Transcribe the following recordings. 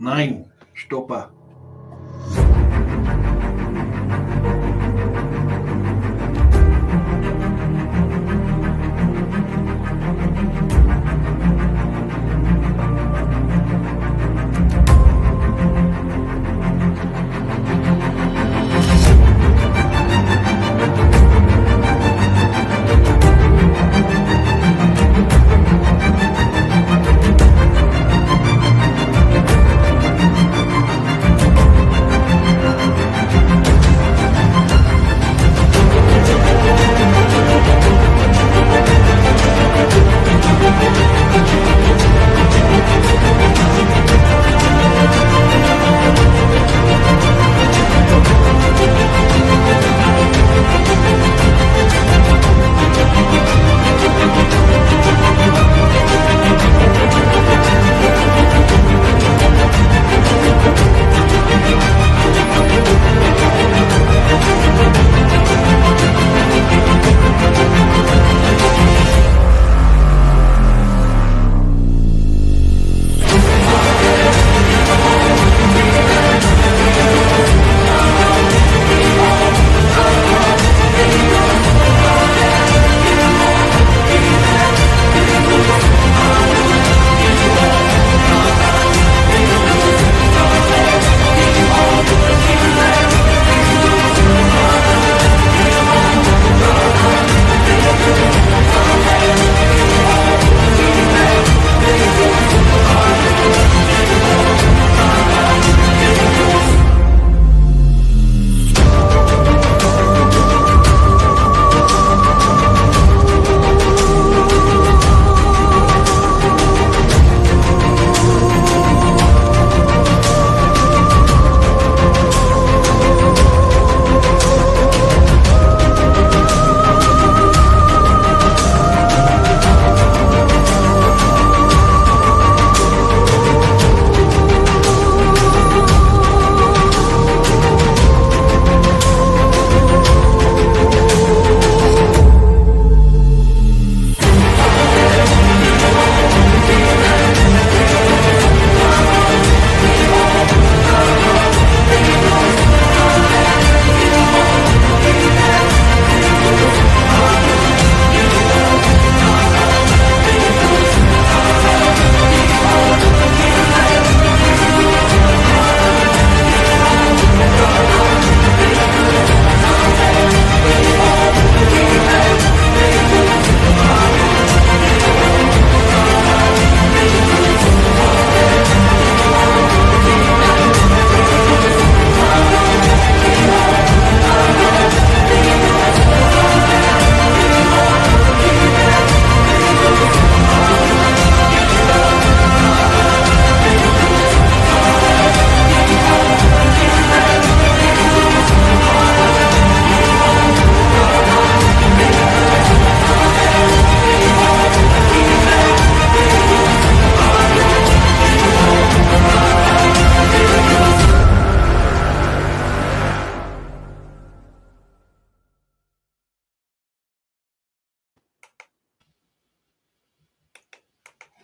Nein, Stopper.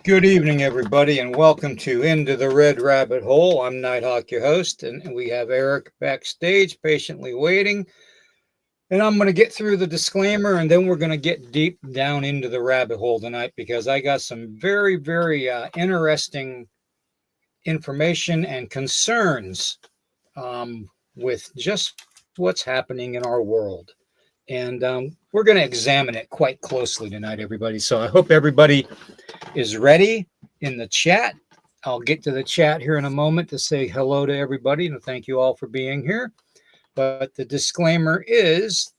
Good evening, everybody, and welcome to Into the Red Rabbit Hole. I'm Nighthawk, your host, and we have Eric backstage patiently waiting. And I'm going to get through the disclaimer, and then we're going to get deep down into the rabbit hole tonight because I got some very, very interesting information and concerns with just what's happening in our world. And we're going to examine it quite closely tonight, everybody. So I hope everybody is ready in the chat. I'll get to the chat here in a moment to say hello to everybody and thank you all for being here. But the disclaimer is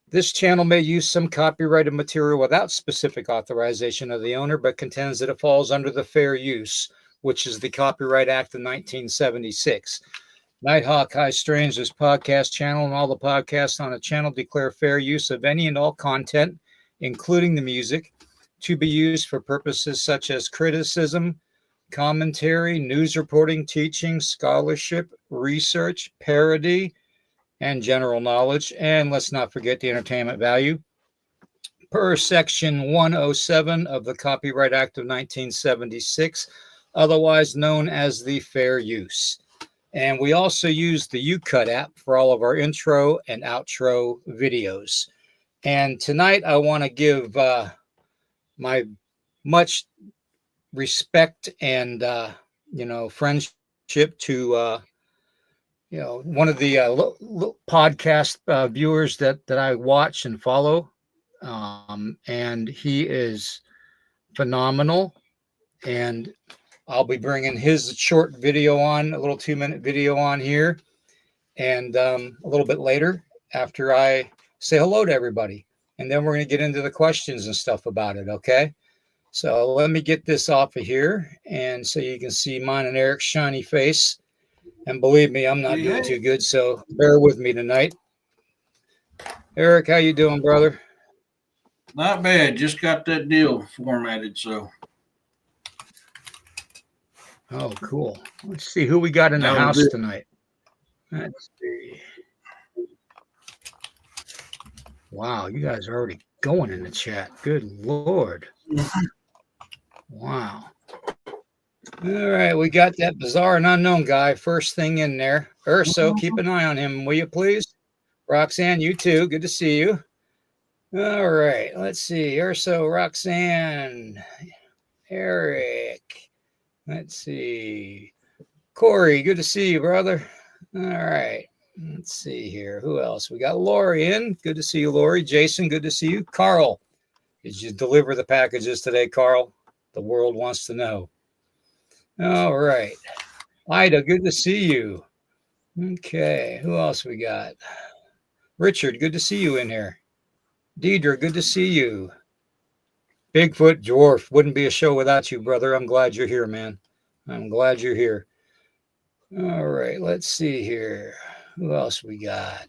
this channel may use some copyrighted material without specific authorization of the owner, but contends that it falls under the fair use, which is the Copyright Act of 1976. Nighthawk High Strangers podcast channel and all the podcasts on the channel declare fair use of any and all content, including the music, to be used for purposes such as criticism, commentary, news reporting, teaching, scholarship, research, parody, and general knowledge. And let's not forget the entertainment value. Per Section 107 of the Copyright Act of 1976, otherwise known as the Fair Use. And we also use the UCut app for all of our intro and outro videos. And tonight I want to give my much respect and friendship to one of the podcast viewers that I watch and follow, and he is phenomenal. And I'll be bringing his short video on, a little 2-minute video on here, and a little bit later after I say hello to everybody, and then we're going to get into the questions and stuff about it. Okay. So let me get this off of here, and so you can see mine and Eric's shiny face. And believe me, I'm not doing too good, so bear with me tonight. Eric, how you doing, brother? Not bad. Just got that deal formatted, so. Oh, cool. Let's see who we got in the house tonight. Let's see. Wow, you guys are already going in the chat. Good Lord. Wow. All right, we got that bizarre and unknown guy first thing in there. Urso, keep an eye on him, will you please? Roxanne, you too. Good to see you. All right, let's see. Urso, Roxanne, Eric. Let's see. Corey, good to see you, brother. All right. Let's see here. Who else? We got Lori in. Good to see you, Lori. Jason, good to see you. Carl, did you deliver the packages today, Carl? The world wants to know. All right. Ida, good to see you. Okay. Who else we got? Richard, good to see you in here. Deidre, good to see you. Bigfoot Dwarf, wouldn't be a show without you, brother. I'm glad you're here, man. I'm glad you're here. All right. Let's see here. Who else we got?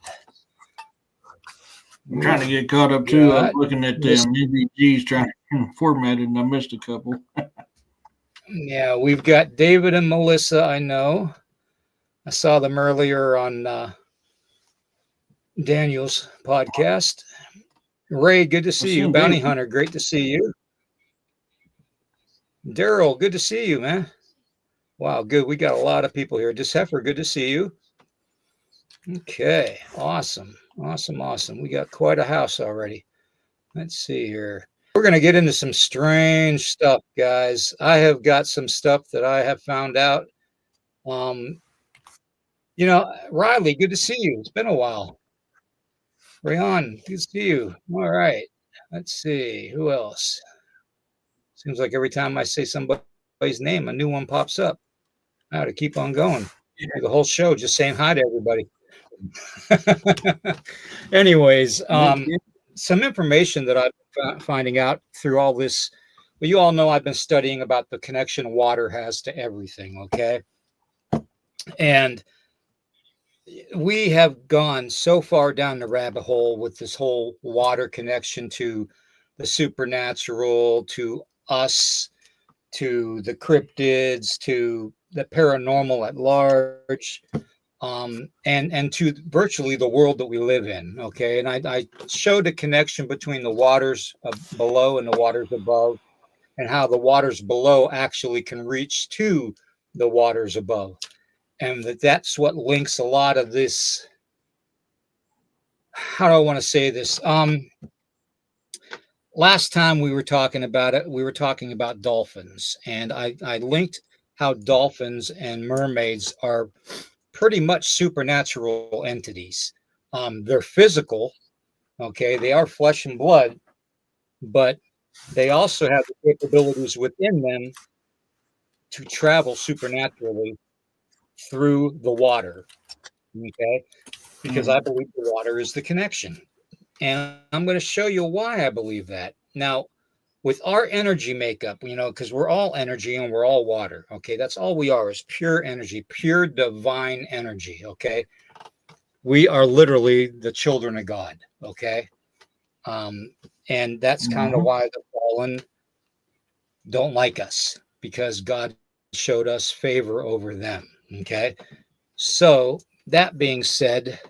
I'm trying to get caught up too. I'm looking at them MVGs trying to format it, and I missed a couple. Yeah, we've got David and Melissa, I know. I saw them earlier on Daniel's podcast. Ray, good to see you. Bounty Hunter, great to see you. Daryl, good to see you, man. Wow, good. We got a lot of people here. Heifer, good to see you. Okay, awesome. Awesome. We got quite a house already. Let's see here. We're going to get into some strange stuff, guys. I have got some stuff that I have found out. Riley, good to see you. It's been a while. Rayhan, good to see you. All right. Let's see. Who else? Seems like every time I say somebody's name, a new one pops up. I ought to keep on going. The whole show just saying hi to everybody. Anyways, some information that I've been finding out through all this. Well, you all know I've been studying about the connection water has to everything, okay? And we have gone so far down the rabbit hole with this whole water connection to the supernatural, to us, to the cryptids, to the paranormal at large, and to virtually the world that we live in. Okay. And I showed a connection between the waters below and the waters above, and how the waters below actually can reach to the waters above. And that's what links a lot of this. How do I want to say this? Last time we were talking about it, we were talking about dolphins, and I linked how dolphins and mermaids are pretty much supernatural entities. They're physical, okay? They are flesh and blood, but they also have the capabilities within them to travel supernaturally through the water, okay? Because I believe the water is the connection. And I'm going to show you why I believe that. Now, with our energy makeup, because we're all energy and we're all water, okay? That's all we are, is pure energy, pure divine energy, okay? We are literally the children of God, okay? And that's kind of why the fallen don't like us, because God showed us favor over them, okay? So that being said,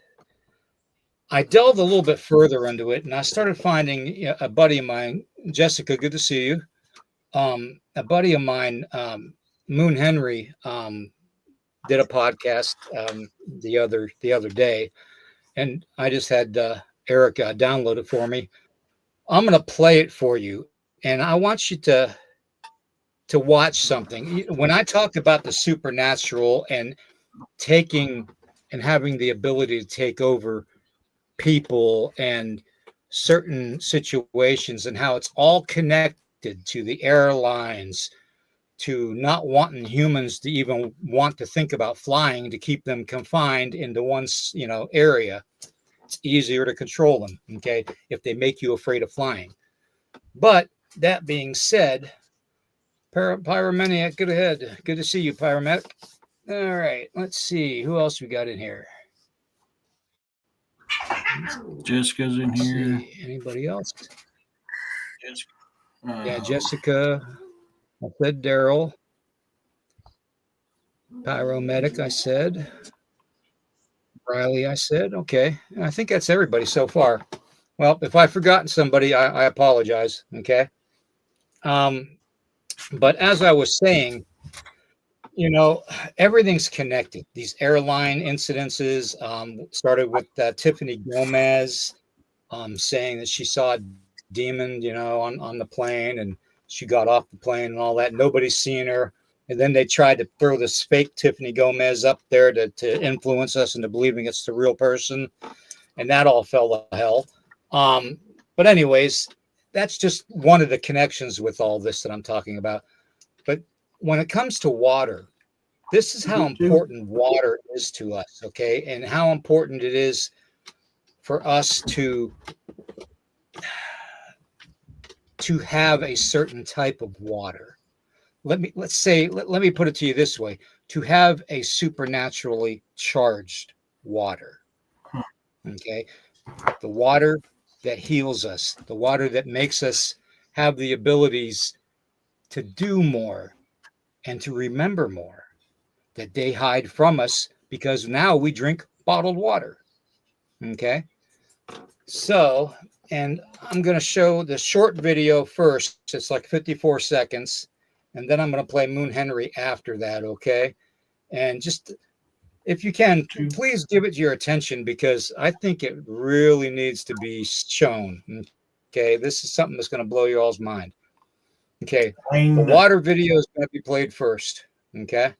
I delved a little bit further into it, and I started finding a buddy of mine, Jessica, good to see you. A buddy of mine Moon Henry did a podcast the other day, and I just had Eric download it for me. I'm going to play it for you, and I want you to watch something. When I talked about the supernatural and taking and having the ability to take over people and certain situations, and how it's all connected to the airlines, to not wanting humans to even want to think about flying, to keep them confined into one area. It's easier to control them, okay, if they make you afraid of flying. But that being said, Pyromaniac, good ahead. Good to see you, Pyromaniac. All right, let's see who else we got in here. Jessica's in here. Anybody else? Jessica. Yeah, Jessica. I said Daryl. Pyromedic, I said. Riley, I said. Okay, I think that's everybody so far. Well, if I've forgotten somebody, I apologize. Okay. But as I was saying, everything's connected. These airline incidences started with Tiffany Gomez saying that she saw a demon, on the plane, and she got off the plane and all that. Nobody's seen her. And then they tried to throw this fake Tiffany Gomez up there to influence us into believing it's the real person. And that all fell to hell. But anyways, that's just one of the connections with all this that I'm talking about. But when it comes to water, this is how important water is to us, okay? And how important it is for us to have a certain type of water. Let me put it to you this way: to have a supernaturally charged water. Okay, the water that heals us, the water that makes us have the abilities to do more and to remember more, that they hide from us because now we drink bottled water. Okay, so, and I'm going to show the short video first. It's like 54 seconds. And then I'm going to play Moon Henry after that, okay? And just, if you can, please give it your attention, because I think it really needs to be shown, okay? This is something that's going to blow you all's mind. Okay, the water video is going to be played first, okay?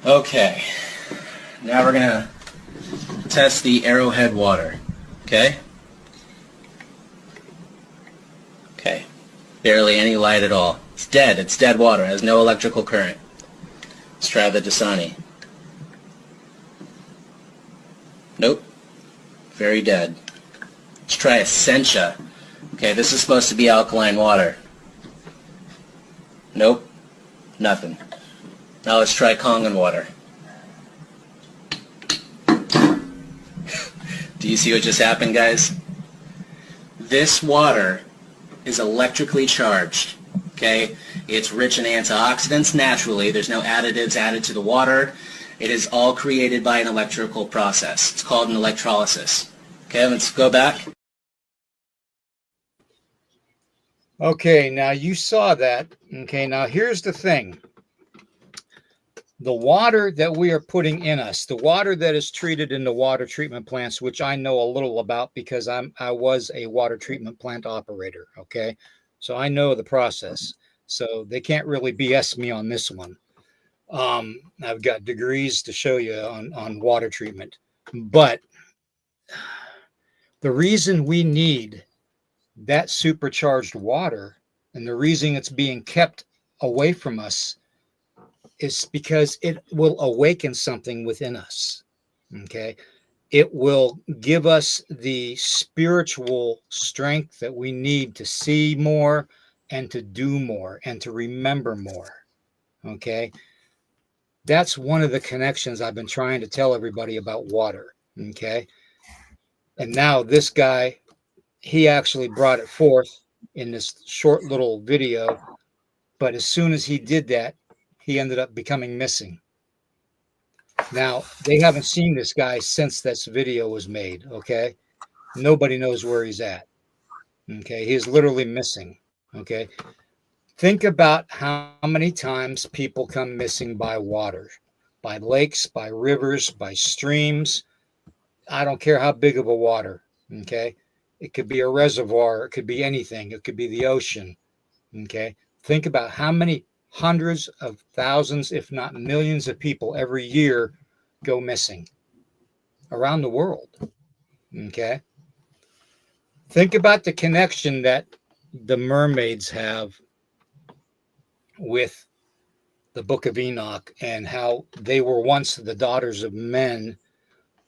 Okay, now we're going to test the Arrowhead water. Okay. Okay. Barely any light at all. It's dead. It's dead water. It has no electrical current. Let's try the Dasani. Nope. Very dead. Let's try Essentia. Okay, this is supposed to be alkaline water. Nope. Nothing. Now let's try Kangen water. Do you see what just happened, guys? This water is electrically charged, okay? It's rich in antioxidants naturally. There's no additives added to the water. It is all created by an electrical process. It's called an electrolysis. Okay, let's go back. Okay, now you saw that. Okay, now here's the thing. The water that we are putting in us, the water that is treated in the water treatment plants, which I know a little about because I was a water treatment plant operator, okay? So I know the process. So they can't really BS me on this one. I've got degrees to show you on water treatment. But the reason we need that supercharged water, and the reason it's being kept away from us, is because it will awaken something within us. Okay. It will give us the spiritual strength that we need to see more and to do more and to remember more. Okay. That's one of the connections I've been trying to tell everybody about water. Okay. And now this guy, he actually brought it forth in this short little video. But as soon as he did that, he ended up becoming missing. Now, they haven't seen this guy since this video was made, okay? Nobody knows where he's at. Okay, he is literally missing. Okay, think about how many times people come missing by water, by lakes, by rivers, by streams. I don't care how big of a water. Okay, it could be a reservoir, it could be anything, it could be the ocean. Okay, think about how many hundreds of thousands, if not millions of people every year go missing around the world. Okay, think about the connection that the mermaids have with the Book of Enoch and how they were once the daughters of men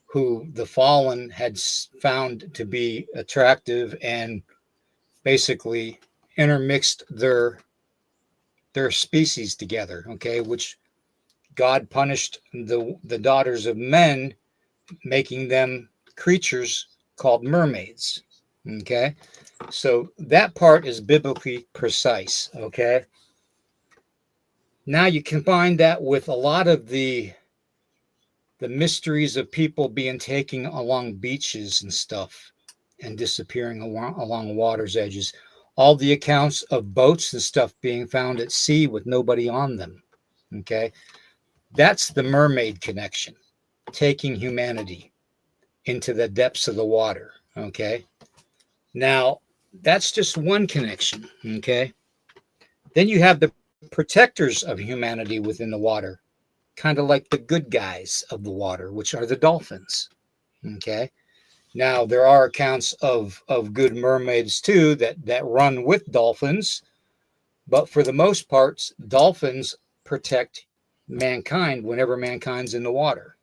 who the fallen had found to be attractive and basically intermixed their species together, okay, which God punished the daughters of men, making them creatures called mermaids. Okay, so that part is biblically precise. Okay, now you combine that with a lot of the mysteries of people being taken along beaches and stuff and disappearing along water's edges, all the accounts of boats and stuff being found at sea with nobody on them. Okay, that's the mermaid connection, taking humanity into the depths of the water. Okay, now that's just one connection. Okay, then you have the protectors of humanity within the water, kind of like the good guys of the water, which are the dolphins. Okay, now there are accounts of good mermaids too that run with dolphins, but for the most part, dolphins protect mankind whenever mankind's in the water,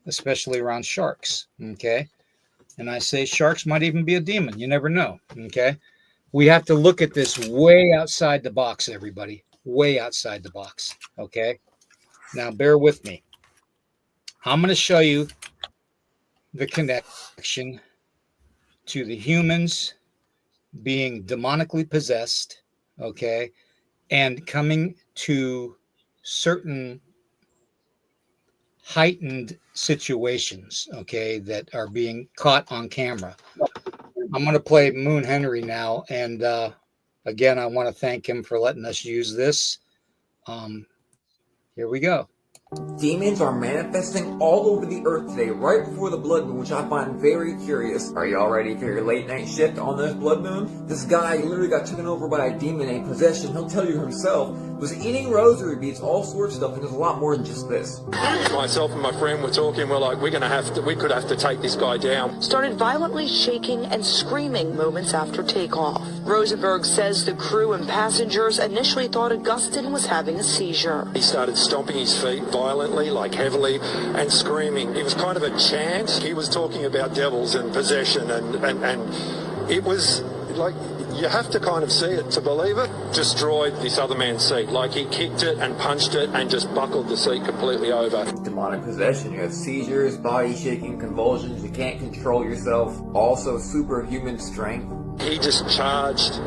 especially around sharks. Okay, and I say sharks might even be a demon. You never know. Okay, we have to look at this way outside the box, everybody, way outside the box. Okay, now bear with me. I'm going to show you the connection to the humans being demonically possessed, okay, and coming to certain heightened situations, okay, that are being caught on camera. I'm going to play Moon Henry now, and again, I want to thank him for letting us use this. Here we go. Demons are manifesting all over the earth today, right before the blood moon, which I find very curious. Are you all ready for your late night shift on this blood moon? This guy literally got taken over by a demon, a possession, he'll tell you himself, was eating rosary beads, all sorts of stuff, and there's a lot more than just this. Myself and my friend were talking, we're like, we could have to take this guy down. Started violently shaking and screaming moments after takeoff. Rosenberg says the crew and passengers initially thought Augustine was having a seizure. He started stomping his feet violently, like heavily, and screaming. It was kind of a chant. He was talking about devils and possession, and it was like, you have to kind of see it to believe it. Destroyed this other man's seat. Like, he kicked it and punched it and just buckled the seat completely over. Demonic possession. You have seizures, body shaking, convulsions, you can't control yourself. Also superhuman strength. He just charged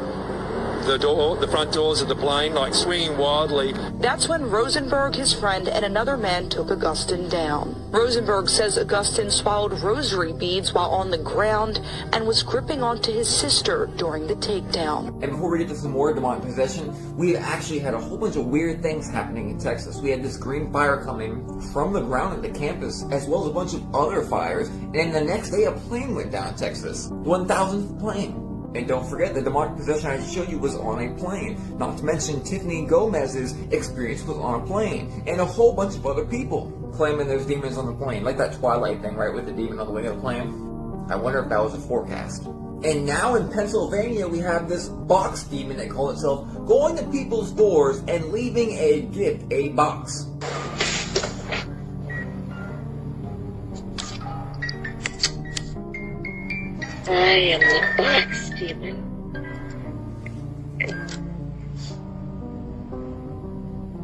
the front doors of the plane, like swinging wildly. That's when Rosenberg, his friend, and another man took Augustine down. Rosenberg says Augustine swallowed rosary beads while on the ground and was gripping onto his sister during the takedown. And before we get to some more demonic possession, we actually had a whole bunch of weird things happening in Texas. We had this green fire coming from the ground at the campus, as well as a bunch of other fires. And the next day, a plane went down in Texas. 1,000th plane. And don't forget, the demonic possession I showed you was on a plane. Not to mention Tiffany Gomez's experience was on a plane. And a whole bunch of other people claiming there's demons on the plane. Like that Twilight thing, right, with the demon on the wing of the plane. I wonder if that was a forecast. And now in Pennsylvania, we have this box demon that calls itself going to people's doors and leaving a gift, a box. I am the box demon.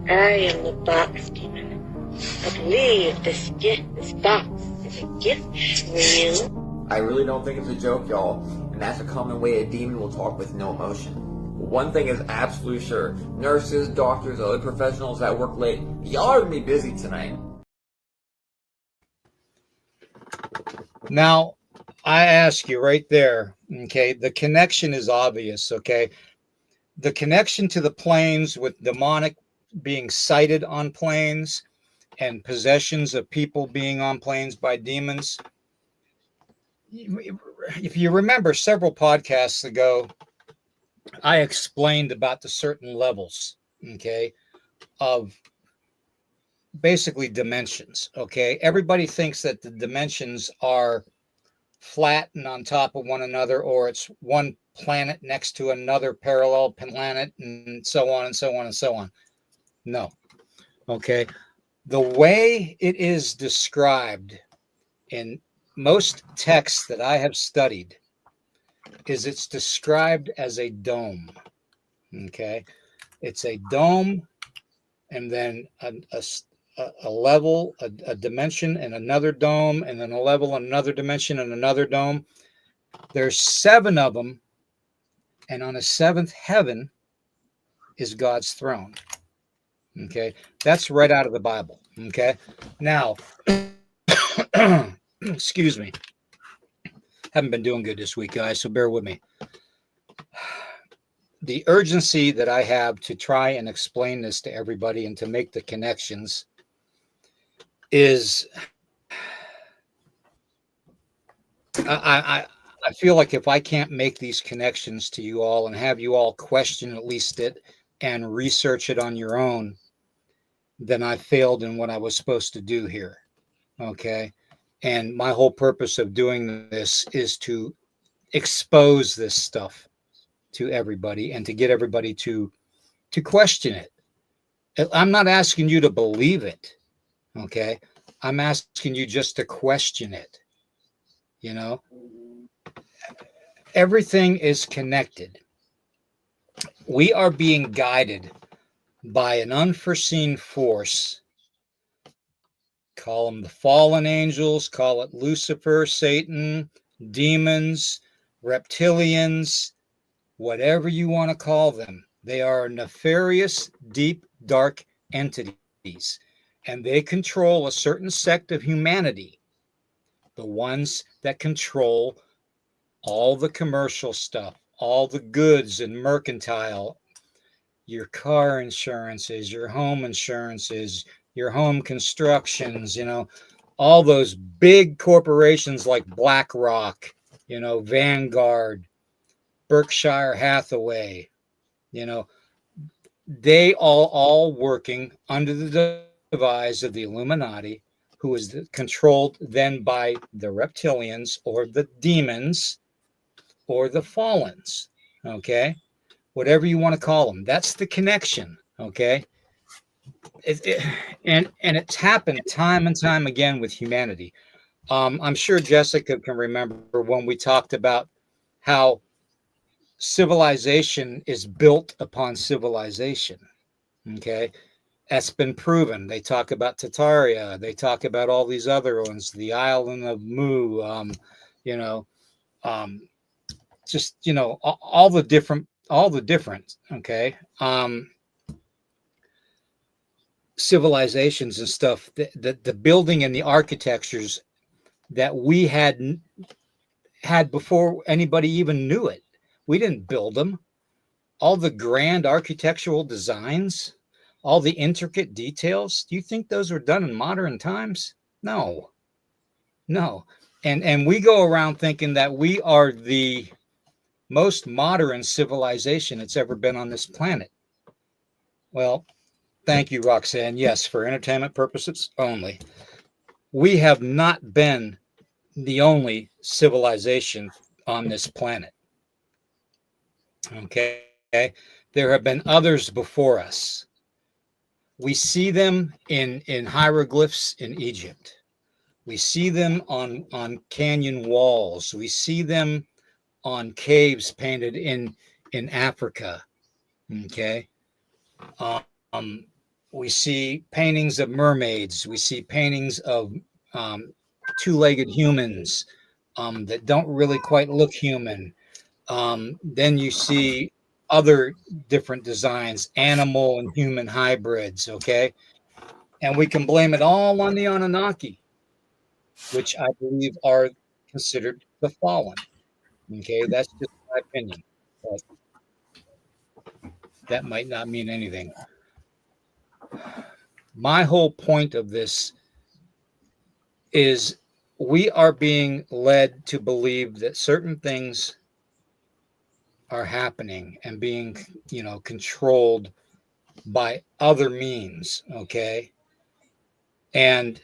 I am the box demon. I believe this box is a gift for you. I really don't think it's a joke, y'all. And that's a common way a demon will talk with no emotion. One thing is absolutely sure. Nurses, doctors, other professionals that work late, y'all are going to be busy tonight. Now, I ask you right there, Okay, the connection is obvious. Okay, the connection to the planes with demonic being sighted on planes and possessions of people being on planes by demons. If you remember several podcasts ago, I explained about the certain levels, okay, of basically dimensions. Okay, everybody thinks that the dimensions are flat and on top of one another, or it's one planet next to another parallel planet, and so on and so on and so on. No. Okay. The way it is described in most texts that I have studied is it's described as a dome. Okay. It's a dome, and then a level, a dimension, and another dome, and then a level, another dimension, and another dome. There's 7 of them, and on a 7th heaven is God's throne. Okay, that's right out of the Bible. Okay, now, excuse me, haven't been doing good this week, guys, so bear with me. The urgency that I have to try and explain this to everybody and to make the connections is I feel like if I can't make these connections to you all and have you all question at least it and research it on your own, then I failed in what I was supposed to do here. Okay. And my whole purpose of doing this is to expose this stuff to everybody and to get everybody to question it. I'm not asking you to believe it. Okay. I'm asking you just to question it. You know, everything is connected. We are being guided by an unforeseen force. Call them the fallen angels, call it Lucifer, Satan, demons, reptilians, whatever you want to call them. They are nefarious, deep, dark entities, and they control a certain sect of humanity, the ones that control all the commercial stuff, all the goods and mercantile, your car insurances, your home insurances, your home constructions, you know, all those big corporations like BlackRock, you know, Vanguard, Berkshire Hathaway, you know, they all working under the device of the Illuminati, who is controlled then by the reptilians or the demons or the fallens. Okay, whatever you want to call them, that's the connection. Okay, and it's happened time and time again with humanity. I'm sure Jessica can remember when we talked about how civilization is built upon civilization. Okay, that's been proven. They talk about Tartaria. They talk about all these other ones, the island of Mu. You know, just, you know, all the different. Okay, civilizations and stuff. The building and the architectures that we had before anybody even knew it. We didn't build them. All the grand architectural designs, all the intricate details. Do you think those were done in modern times? No. And we go around thinking that we are the most modern civilization that's ever been on this planet. Well, thank you, Roxanne. Yes, for entertainment purposes only. We have not been the only civilization on this planet. Okay, there have been others before us. We see them in hieroglyphs in Egypt. We see them on canyon walls. We see them on caves painted in Africa. Okay, we see paintings of mermaids. We see paintings of two-legged humans that don't really quite look human. Then you see other different designs, animal and human hybrids, okay? And we can blame it all on the Anunnaki, which I believe are considered the fallen, Okay, that's just my opinion, but that might not mean anything. My whole point of this is we are being led to believe that certain things are happening and being, controlled by other means. Okay. And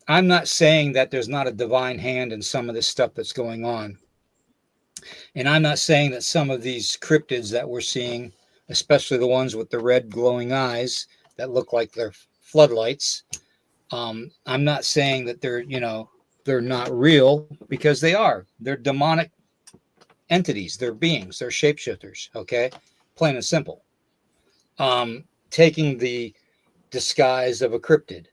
I'm not saying that there's not a divine hand in some of this stuff that's going on. And I'm not saying that some of these cryptids that we're seeing, especially the ones with the red glowing eyes that look like they're floodlights, I'm not saying that they're not real, because they are. They're demonic entities. They're beings. They're shapeshifters. Okay, plain and simple. Taking the disguise of a cryptid,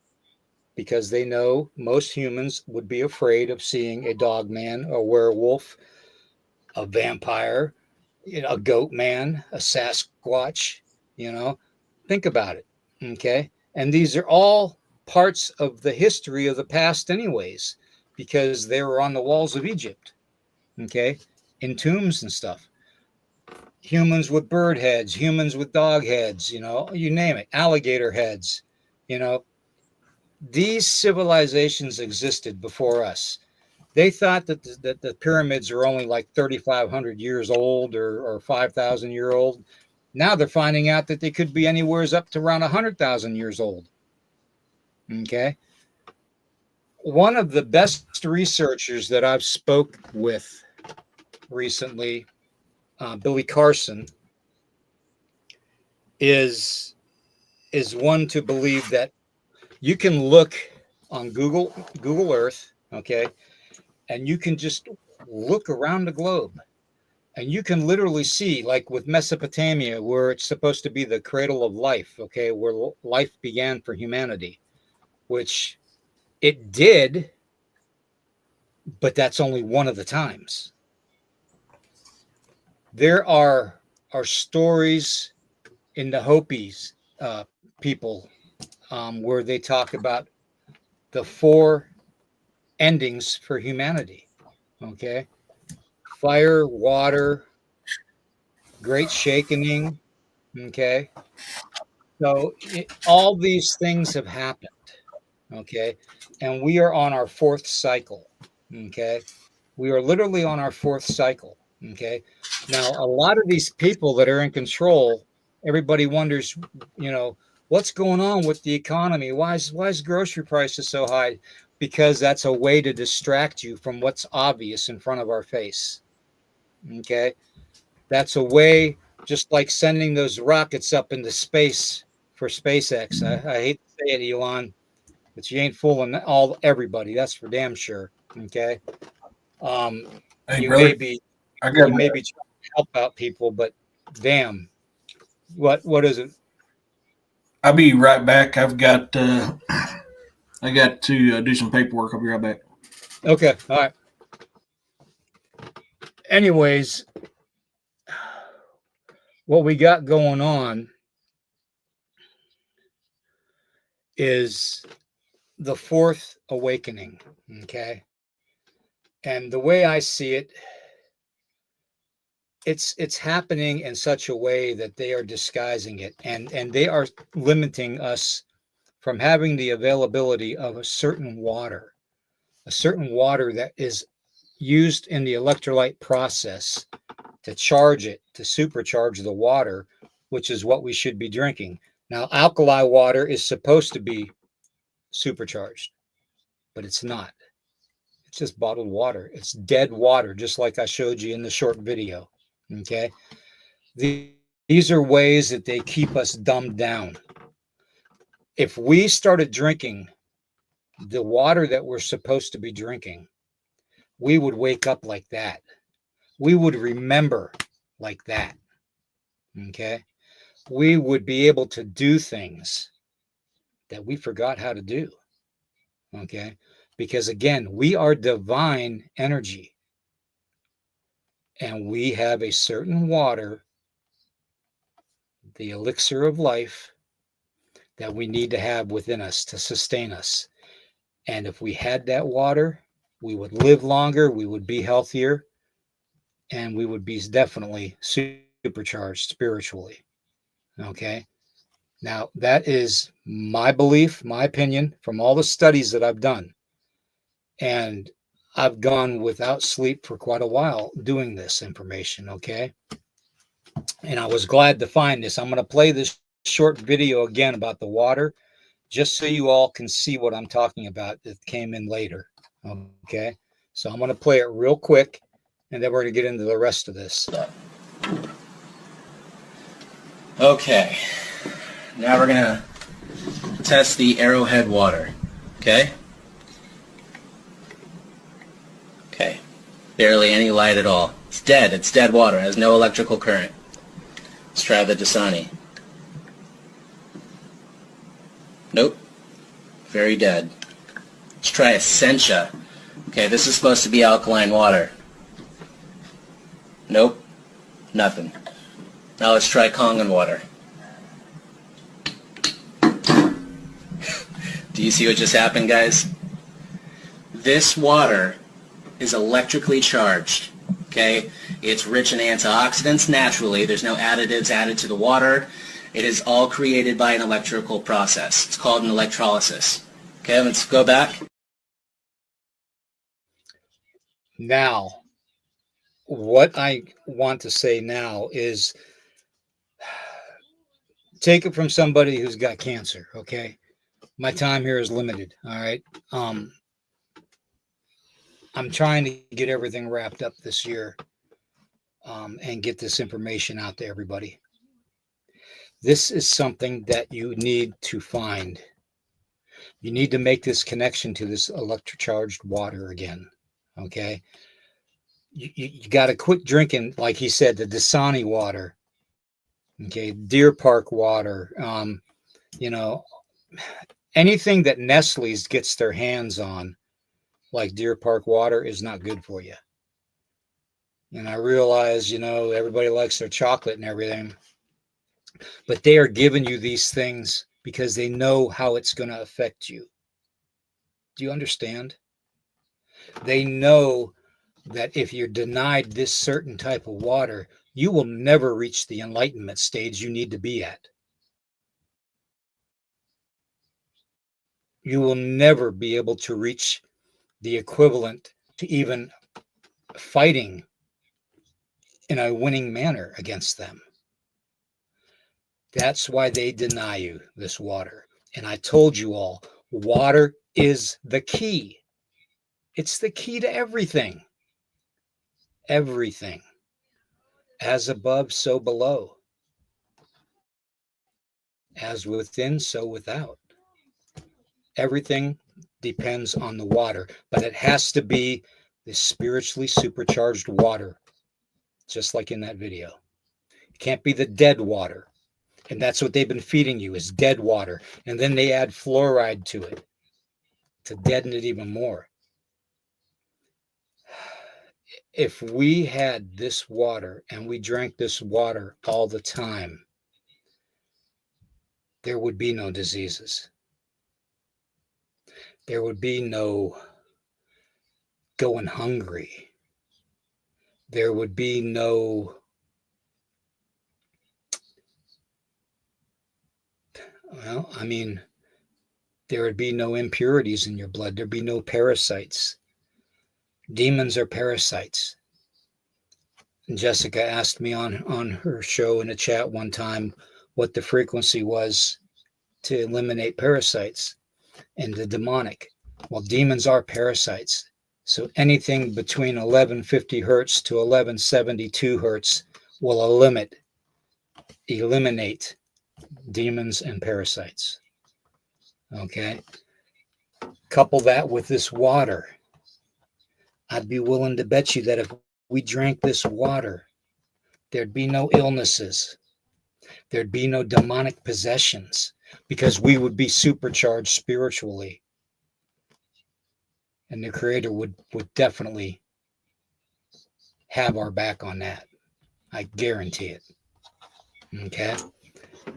because they know most humans would be afraid of seeing a dog man, a werewolf, a vampire, a goat man, a Sasquatch. Think about it. Okay, and these are all parts of the history of the past, anyways, because they were on the walls of Egypt. Okay, in tombs and stuff. Humans with bird heads, humans with dog heads, you name it, alligator heads. These civilizations existed before us. They thought that the pyramids are only like 3,500 years old or 5,000 year old. Now they're finding out that they could be anywhere up to around 100,000 years old. Okay. One of the best researchers that I've spoke with recently, Billy Carson, is one to believe that you can look on Google Earth, okay, and you can just look around the globe, and you can literally see, like with Mesopotamia, where it's supposed to be the cradle of life, okay, where life began for humanity, which it did, but that's only one of the times. There are stories in the Hopis people where they talk about the 4 endings for humanity. Okay, fire, water, great shakening. Okay, so all these things have happened. Okay, and we are on our 4th cycle. Okay, we are literally on our 4th cycle. Okay, now a lot of these people that are in control, everybody wonders, what's going on with the economy? Why is grocery prices so high? Because that's a way to distract you from what's obvious in front of our face. Okay, that's a way, just like sending those rockets up into space for SpaceX. I hate to say it, Elon, but you ain't fooling everybody. That's for damn sure. Okay, Hey, you brother, may be trying to help out people, but damn, what is it? I'll be right back. I got to do some paperwork. I'll be right back. Okay, all right. Anyways, what we got going on is the 4th awakening. Okay, and the way I see it, it's happening in such a way that they are disguising it, and they are limiting us from having the availability of a certain water that is used in the electrolyte process to charge it, to supercharge the water, which is what we should be drinking. Now, alkali water is supposed to be supercharged, but it's not. It's just bottled water. It's dead water, just like I showed you in the short video. Okay. These are ways that they keep us dumbed down. If we started drinking the water that we're supposed to be drinking, we would wake up like that. We would remember like that. Okay. We would be able to do things that we forgot how to do. Okay. Because again, we are divine energy. And we have a certain water, the elixir of life, that we need to have within us to sustain us. And if we had that water, we would live longer, we would be healthier, and we would be definitely supercharged spiritually. Okay. Now, that is my belief, my opinion from all the studies that I've done. And I've gone without sleep for quite a while doing this information. Okay. And I was glad to find this. I'm going to play this short video again about the water, just so you all can see what I'm talking about that came in later. Okay. So I'm going to play it real quick, and then we're going to get into the rest of this. Okay, now we're gonna test the Arrowhead water, okay? Okay, barely any light at all. It's dead water, it has no electrical current. Let's try the Dasani. Nope, very dead. Let's try Essentia. Okay, this is supposed to be alkaline water. Nope, nothing. Now let's try Kangen water. Do you see what just happened, guys? This water is electrically charged, okay? It's rich in antioxidants naturally. There's no additives added to the water. It is all created by an electrical process. It's called an electrolysis. Okay, let's go back. Now, what I want to say now is take it from somebody who's got cancer, okay? My time here is limited, all right? I'm trying to get everything wrapped up this year and get this information out to everybody. This is something that you need to find. You need to make this connection to this electrocharged water again, okay? You got to quit drinking, like he said, the Dasani water, okay, Deer Park water, you know, anything that Nestle's gets their hands on, like Deer Park water, is not good for you. And I realize, you know, everybody likes their chocolate and everything, but they are giving you these things because they know how it's going to affect you. Do you understand? They know that if you're denied this certain type of water, you will never reach the enlightenment stage you need to be at. You will never be able to reach the equivalent to even fighting in a winning manner against them. That's why they deny you this water. And I told you all, water is the key. It's the key to everything. Everything. As above, so below. As within, so without. Everything depends on the water, but it has to be the spiritually supercharged water, just like in that video. It can't be the dead water. And that's what they've been feeding you, is dead water. And then they add fluoride to it to deaden it even more. If we had this water and we drank this water all the time, there would be no diseases. There would be no going hungry. There would be no there would be no impurities in your blood. There'd be no parasites. Demons are parasites. And Jessica asked me on her show in a chat one time what the frequency was to eliminate parasites and the demonic. Well, demons are parasites. So anything between 1150 hertz to 1172 hertz will eliminate demons and parasites. Okay? Couple that with this water. I'd be willing to bet you that if we drank this water, there'd be no illnesses. There'd be no demonic possessions because we would be supercharged spiritually. And the Creator would definitely have our back on that. I guarantee it. Okay?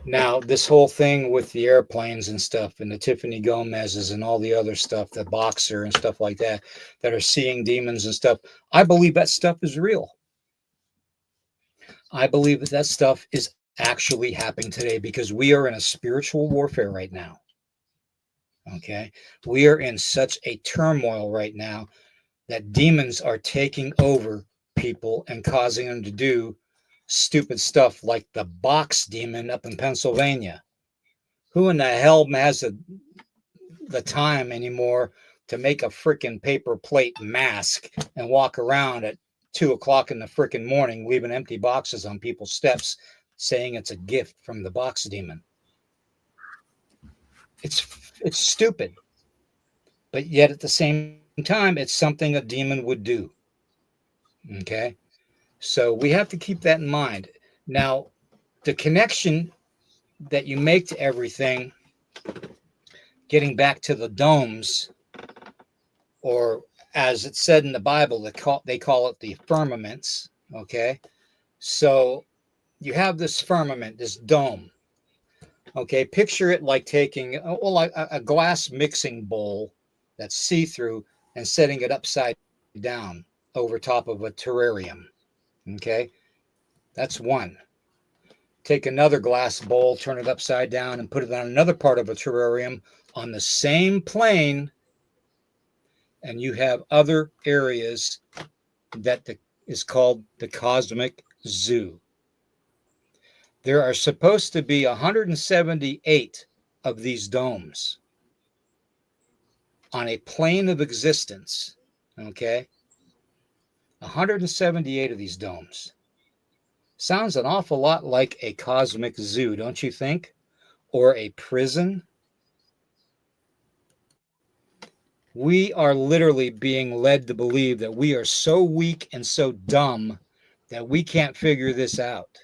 Now, this whole thing with the airplanes and stuff and the Tiffany Gomez's and all the other stuff, the boxer and stuff like that, that are seeing demons and stuff, I believe that stuff is real. I believe that that stuff is actually happening today because we are in a spiritual warfare right now. Okay. We are in such a turmoil right now that demons are taking over people and causing them to do stupid stuff like the box demon up in Pennsylvania. Who in the hell has the time anymore to make a freaking paper plate mask and walk around at 2 o'clock in the freaking morning, leaving empty boxes on people's steps, saying it's a gift from the box demon? It's stupid, but yet at the same time, it's something a demon would do. Okay, so we have to keep that in mind. Now, the connection that you make to everything, getting back to the domes, or as it's said in the Bible, they call it the firmaments. Okay, so you have this firmament, this dome. Okay, picture it like taking a glass mixing bowl that's see-through and setting it upside down over top of a terrarium. Okay, that's one. Take another glass bowl, turn it upside down, and put it on another part of a terrarium on the same plane, and you have other areas that is called the cosmic zoo. There are supposed to be 178 of these domes on a plane of existence. Okay, 178 of these domes. Sounds an awful lot like a cosmic zoo, don't you think? Or a prison? We are literally being led to believe that we are so weak and so dumb that we can't figure this out.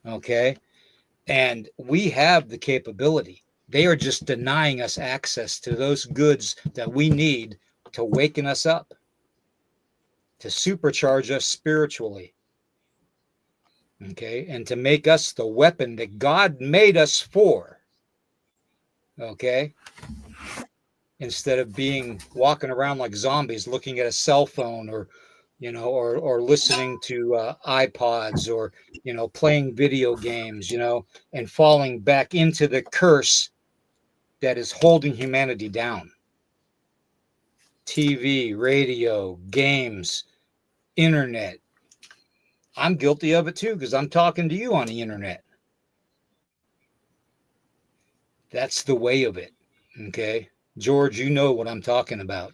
Okay? And we have the capability. They are just denying us access to those goods that we need to waken us up, to supercharge us spiritually. Okay? And to make us the weapon that God made us for. Okay? Instead of walking around like zombies looking at a cell phone, or or listening to iPods, or playing video games, and falling back into the curse that is holding humanity down. TV, radio, games, internet. I'm guilty of it too, because I'm talking to you on the internet. That's the way of it. Okay, George, you know what I'm talking about.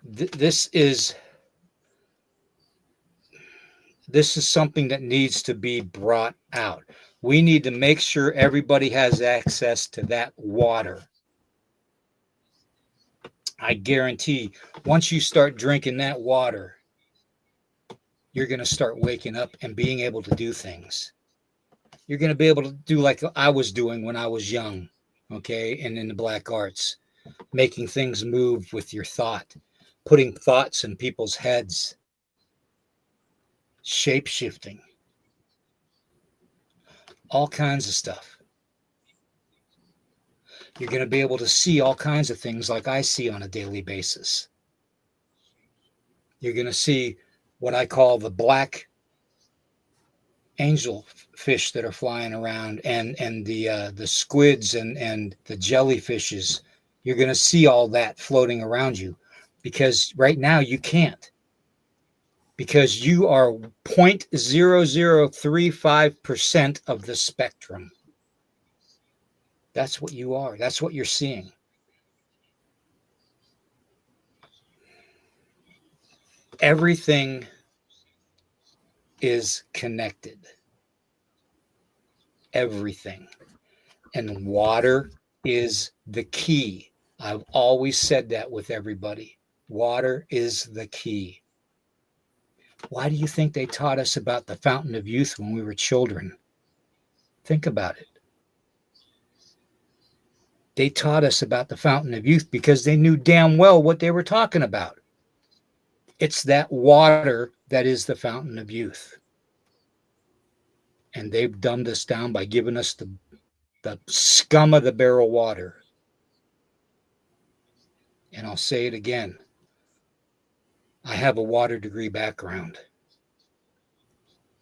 This is something that needs to be brought out. We need to make sure everybody has access to that water. I guarantee once you start drinking that water, you're going to start waking up and being able to do things. You're going to be able to do like I was doing when I was young, okay, and in the black arts, making things move with your thought, putting thoughts in people's heads, shape-shifting, all kinds of stuff. You're going to be able to see all kinds of things like I see on a daily basis. You're going to see what I call the black angel fish that are flying around, and the squids and the jellyfishes. You're going to see all that floating around you, because right now you can't, because you are 0.0035% of the spectrum. That's what you are. That's what you're seeing. Everything is connected. Everything. And water is the key. I've always said that with everybody. Water is the key. Why do you think they taught us about the fountain of youth when we were children? Think about it. They taught us about the fountain of youth because they knew damn well what they were talking about. It's that water that is the fountain of youth. And they've dumbed us down by giving us the scum of the barrel water. And I'll say it again. I have a water degree background.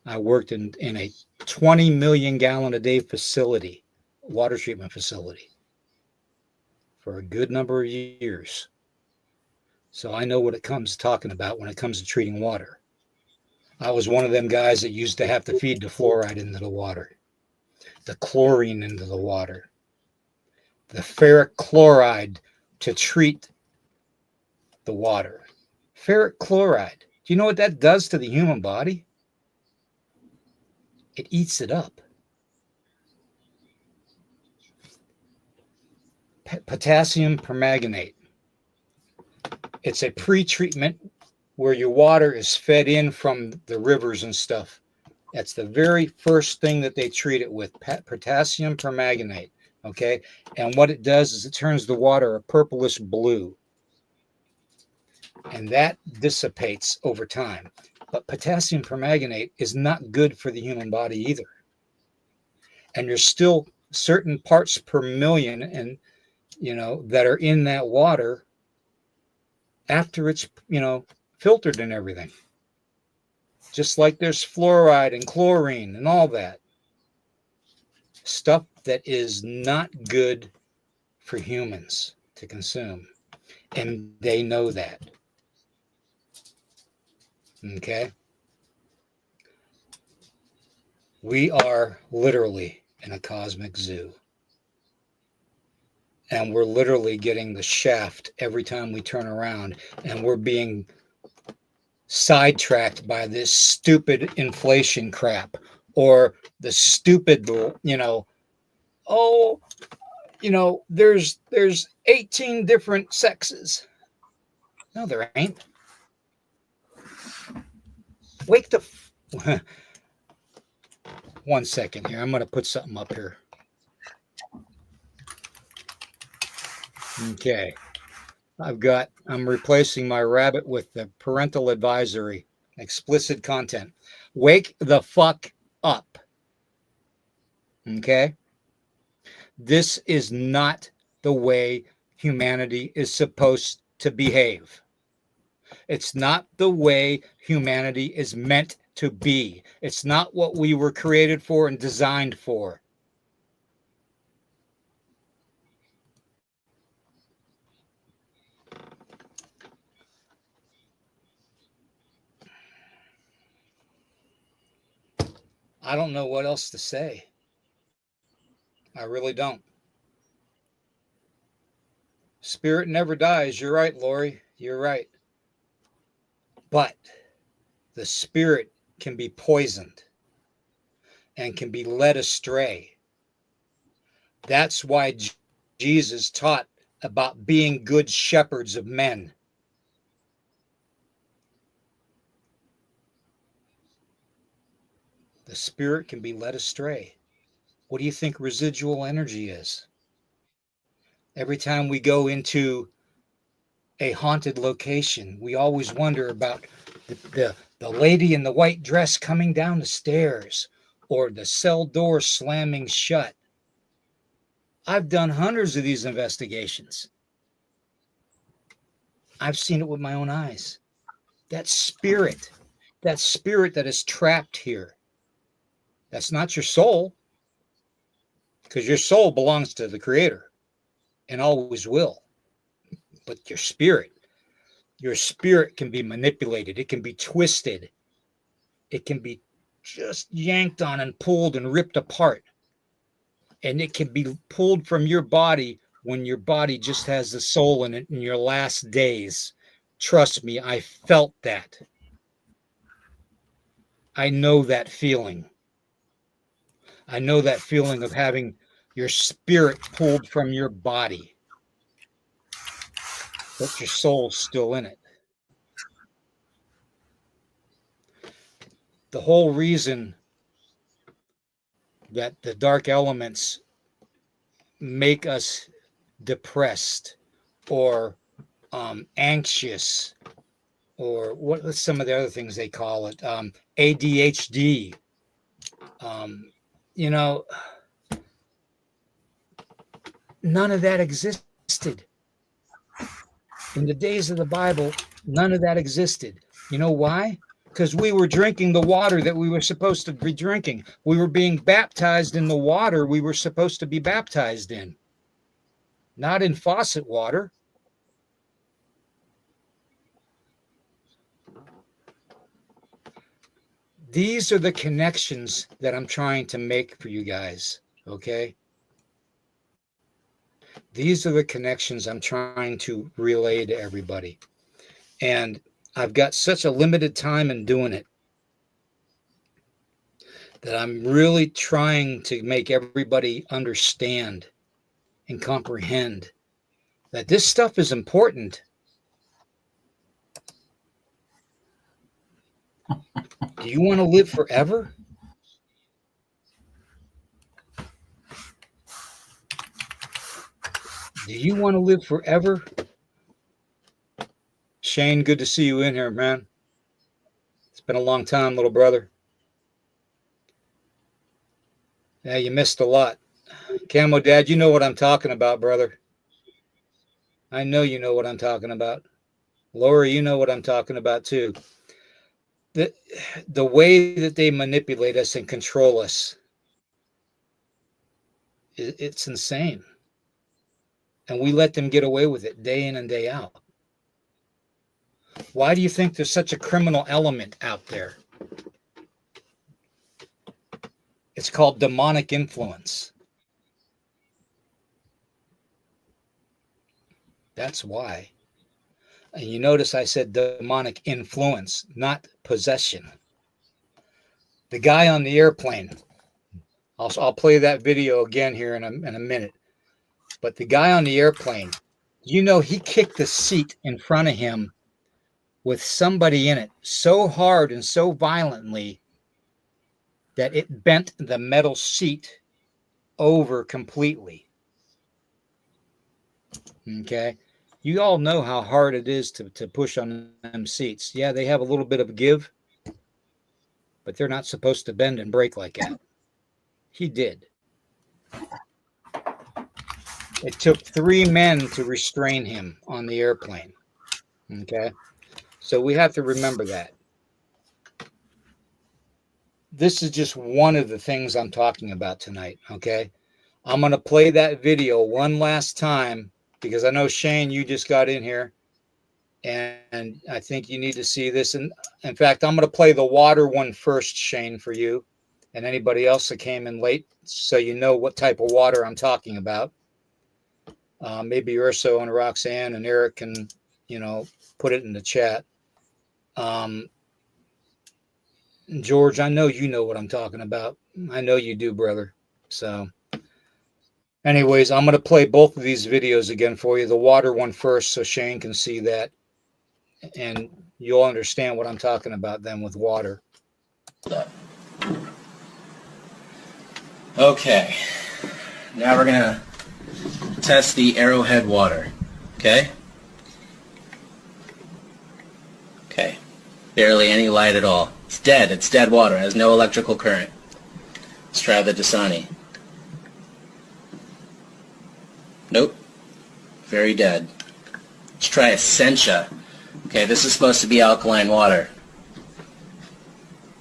I worked in a 20 million gallon a day facility, water treatment facility, for a good number of years. So I know what it comes talking about when it comes to treating water. I was one of them guys that used to have to feed the fluoride into the water, the chlorine into the water, the ferric chloride to treat the water. Ferric chloride. Do you know what that does to the human body? It eats it up. Potassium permanganate. It's a pre-treatment where your water is fed in from the rivers and stuff. That's the very first thing that they treat it with, potassium permanganate. Okay. And what it does is it turns the water a purplish blue. And that dissipates over time. But potassium permanganate is not good for the human body either. And there's still certain parts per million and that are in that water after it's filtered and everything. Just like there's fluoride and chlorine and all that stuff that is not good for humans to consume. And they know that. Okay. We are literally in a cosmic zoo. And we're literally getting the shaft every time we turn around, and we're being sidetracked by this stupid inflation crap or the stupid, there's 18 different sexes. No, there ain't. Wake the 1 second here. I'm going to put something up here. Okay. I'm replacing my rabbit with the parental advisory, explicit content. Wake the fuck up. Okay. This is not the way humanity is supposed to behave. It's not the way humanity is meant to be. It's not what we were created for and designed for. I don't know what else to say. I really don't. Spirit never dies. You're right, Lori. You're right. But the spirit can be poisoned and can be led astray. That's why Jesus taught about being good shepherds of men. The spirit can be led astray. What do you think residual energy is? Every time we go into a haunted location, we always wonder about the lady in the white dress coming down the stairs or the cell door slamming shut. I've done hundreds of these investigations. I've seen it with my own eyes. That spirit that is trapped here, that's not your soul, because your soul belongs to the Creator and always will. But your spirit can be manipulated. It can be twisted. It can be just yanked on and pulled and ripped apart. And it can be pulled from your body when your body just has the soul in it in your last days. Trust me, I felt that. I know that feeling. I know that feeling of having your spirit pulled from your body, but your soul's still in it. The whole reason that the dark elements make us depressed or anxious, or what's some of the other things they call it, ADHD, none of that existed. In the days of the Bible, None of that existed. You know why? Because we were drinking the water that we were supposed to be drinking. We were being baptized in the water we were supposed to be baptized in, not in faucet water. These are the connections that I'm trying to make for you guys, okay? These are the connections I'm trying to relay to everybody. And I've got such a limited time in doing it that I'm really trying to make everybody understand and comprehend that this stuff is important. Do you want to live forever? Do you want to live forever? Shane, good to see you in here, man. It's been a long time, little brother. Yeah, you missed a lot. Camo Dad, you know what I'm talking about, brother. I know you know what I'm talking about. Laura, you know what I'm talking about too. The way that they manipulate us and control us, it's insane. And we let them get away with it day in and day out. Why do you think there's such a criminal element out there? It's called demonic influence. That's why. And you notice I said demonic influence, not possession. The guy on the airplane, I'll play that video again here in a minute. But the guy on the airplane, you know, he kicked the seat in front of him with somebody in it so hard and so violently that it bent the metal seat over completely. Okay. You all know how hard it is to push on them seats. Yeah, they have a little bit of a give, but they're not supposed to bend and break like that. He did. It took 3 men to restrain him on the airplane. Okay. So we have to remember that. This is just one of the things I'm talking about tonight. Okay. I'm going to play that video one last time because I know, Shane, you just got in here and I think you need to see this. And in fact, I'm going to play the water one first, Shane, for you and anybody else that came in late, so you know what type of water I'm talking about. Maybe Urso and Roxanne and Eric can, you know, put it in the chat. George, I know you know what I'm talking about. I know you do, brother. So anyways, I'm going to play both of these videos again for you. The water one first so Shane can see that. And you'll understand what I'm talking about then with water. Okay. Now we're going to test the Arrowhead water. Okay? Okay. Barely any light at all. It's dead. It's dead water. It has no electrical current. Let's try the Dasani. Nope. Very dead. Let's try Essentia. Okay, this is supposed to be alkaline water.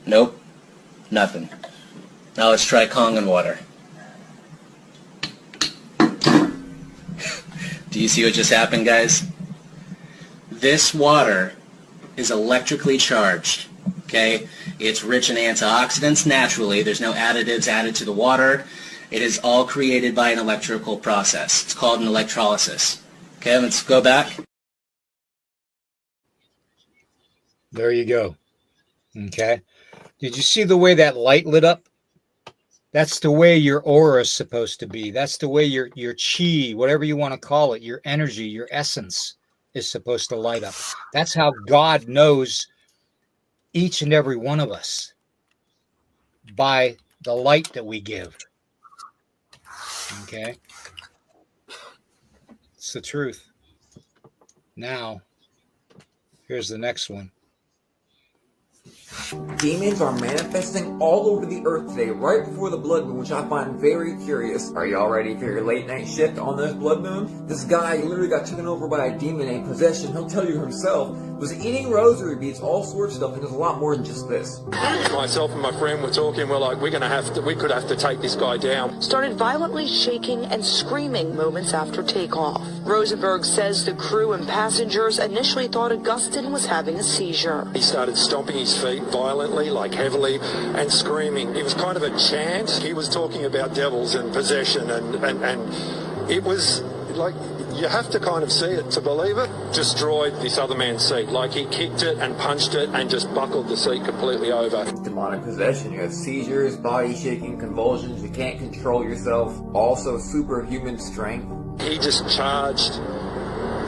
Nope. Nothing. Now let's try Kangen water. Do you see what just happened, guys? This water is electrically charged. Okay? It's rich in antioxidants naturally. There's no additives added to the water. It is all created by an electrical process. It's called an electrolysis. Okay, let's go back. There you go. Okay. Did you see the way that light lit up? That's the way your aura is supposed to be. That's the way your chi, whatever you want to call it, your energy, your essence is supposed to light up. That's how God knows each and every one of us, by the light that we give. Okay? It's the truth. Now, here's the next one. Demons are manifesting all over the earth today, right before the blood moon, which I find very curious. Are y'all ready for your late night shift on this blood moon? This guy literally got taken over by a demon, a possession, he'll tell you himself, was eating rosary beads, all sorts of stuff, and there's a lot more than just this. Myself and my friend were talking, we're like, we could have to take this guy down. Started violently shaking and screaming moments after takeoff. Rosenberg says the crew and passengers initially thought Augustin was having a seizure. He started stomping his feet violently, like heavily, and screaming. It was kind of a chant. He was talking about devils and possession, and it was like, you have to kind of see it to believe it. Destroyed this other man's seat. Like, he kicked it and punched it and just buckled the seat completely over. Demonic possession. You have seizures, body shaking, convulsions, you can't control yourself. Also superhuman strength. He just charged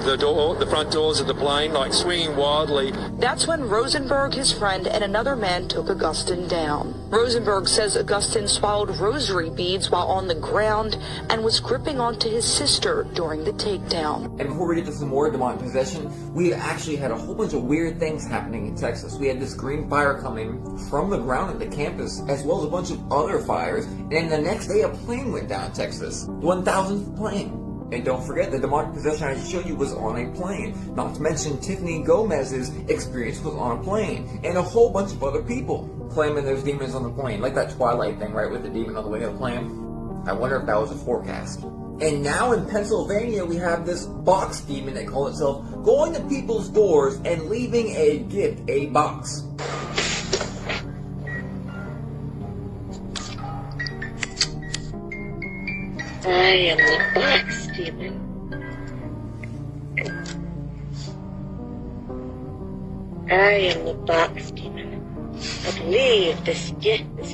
the front doors of the plane, like swinging wildly. That's when Rosenberg, his friend, and another man took Augustin down. Rosenberg says Augustin swallowed rosary beads while on the ground and was gripping onto his sister during the takedown. And before we get to some more demonic possession, we actually had a whole bunch of weird things happening in Texas. We had this green fire coming from the ground at the campus, as well as a bunch of other fires. And the next day, a plane went down in Texas. 1,000th plane. And don't forget, the demonic possession I showed you was on a plane. Not to mention, Tiffany Gomez's experience was on a plane. And a whole bunch of other people claiming there's demons on the plane. Like that Twilight thing, right, with the demon on the wing of the plane. I wonder if that was a forecast. And now in Pennsylvania, we have this box demon that calls itself going to people's doors and leaving a gift, a box. I am the box demon. I am the box demon. I believe this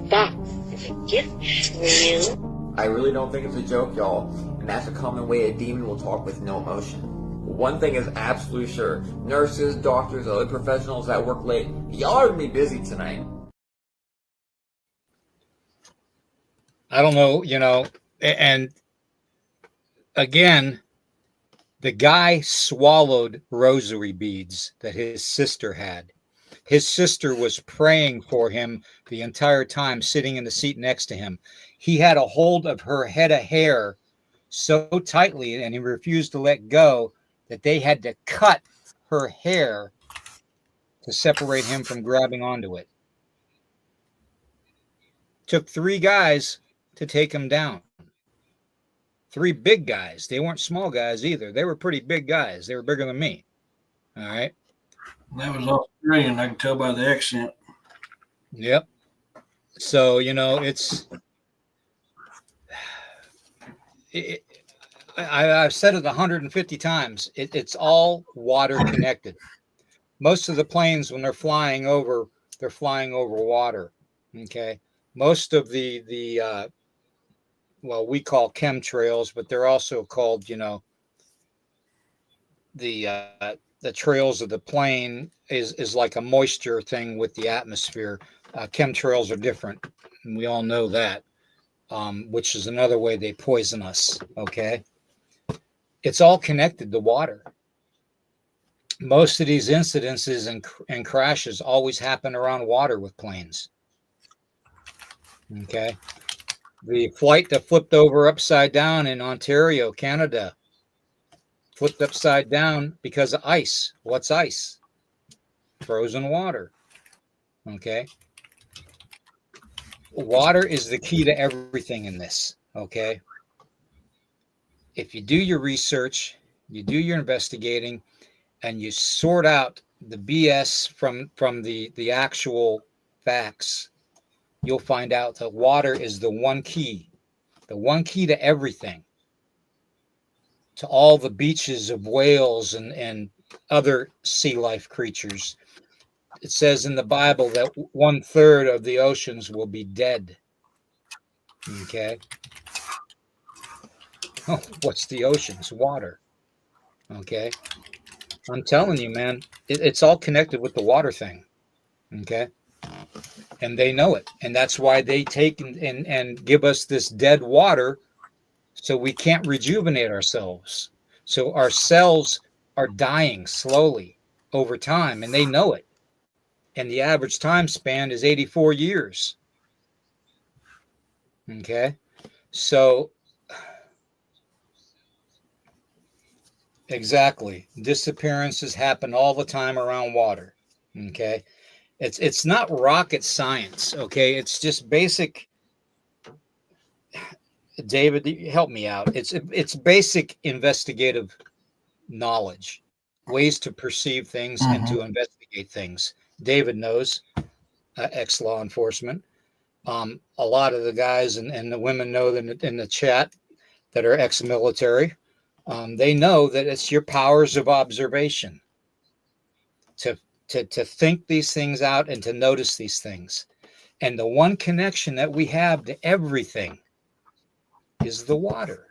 box is a gift for you. I really don't think it's a joke, y'all. And that's a common way a demon will talk with no emotion. One thing is absolutely sure. Nurses, doctors, other professionals that work late, y'all are gonna be busy tonight. I don't know, and again, the guy swallowed rosary beads that his sister had. His sister was praying for him the entire time, sitting in the seat next to him. He had a hold of her head of hair so tightly, and he refused to let go, that they had to cut her hair to separate him from grabbing onto it. Took 3 guys to take him down. 3 big guys. They weren't small guys either. They were pretty big guys. They were bigger than me. All right. That was Australian. I can tell by the accent. Yep. So, I've said it 150 times. It's all water connected. Most of the planes, when they're flying over water. Okay. Most of the well, we call chemtrails, but they're also called, the trails of the plane is like a moisture thing with the atmosphere. Chemtrails are different, and we all know that, which is another way they poison us. Okay, it's all connected to water. Most of these incidences and crashes always happen around water with planes. Okay. The flight that flipped over upside down in Ontario, Canada, flipped upside down because of ice. What's ice? Frozen water. Okay. Water is the key to everything in this. Okay. If you do your research, you do your investigating, and you sort out the BS from the actual facts, you'll find out that water is the one key to everything, to all the beaches of whales and other sea life creatures. It says in the Bible that 1/3 of the oceans will be dead. Okay. Oh, what's the oceans? Water. Okay. I'm telling you, man, it's all connected with the water thing. Okay. And they know it. And that's why they take and give us this dead water so we can't rejuvenate ourselves. So our cells are dying slowly over time, and they know it. and the average time span is 84 years. Okay, so exactly, disappearances happen all the time around water. Okay, it's not rocket science. Okay, it's just basic. David, help me out. It's basic investigative knowledge, ways to perceive things and to investigate things. David knows, ex-law enforcement. A lot of the guys and the women know that in the chat that are ex-military. They know that it's your powers of observation to think these things out and to notice these things. And the one connection that we have to everything is the water.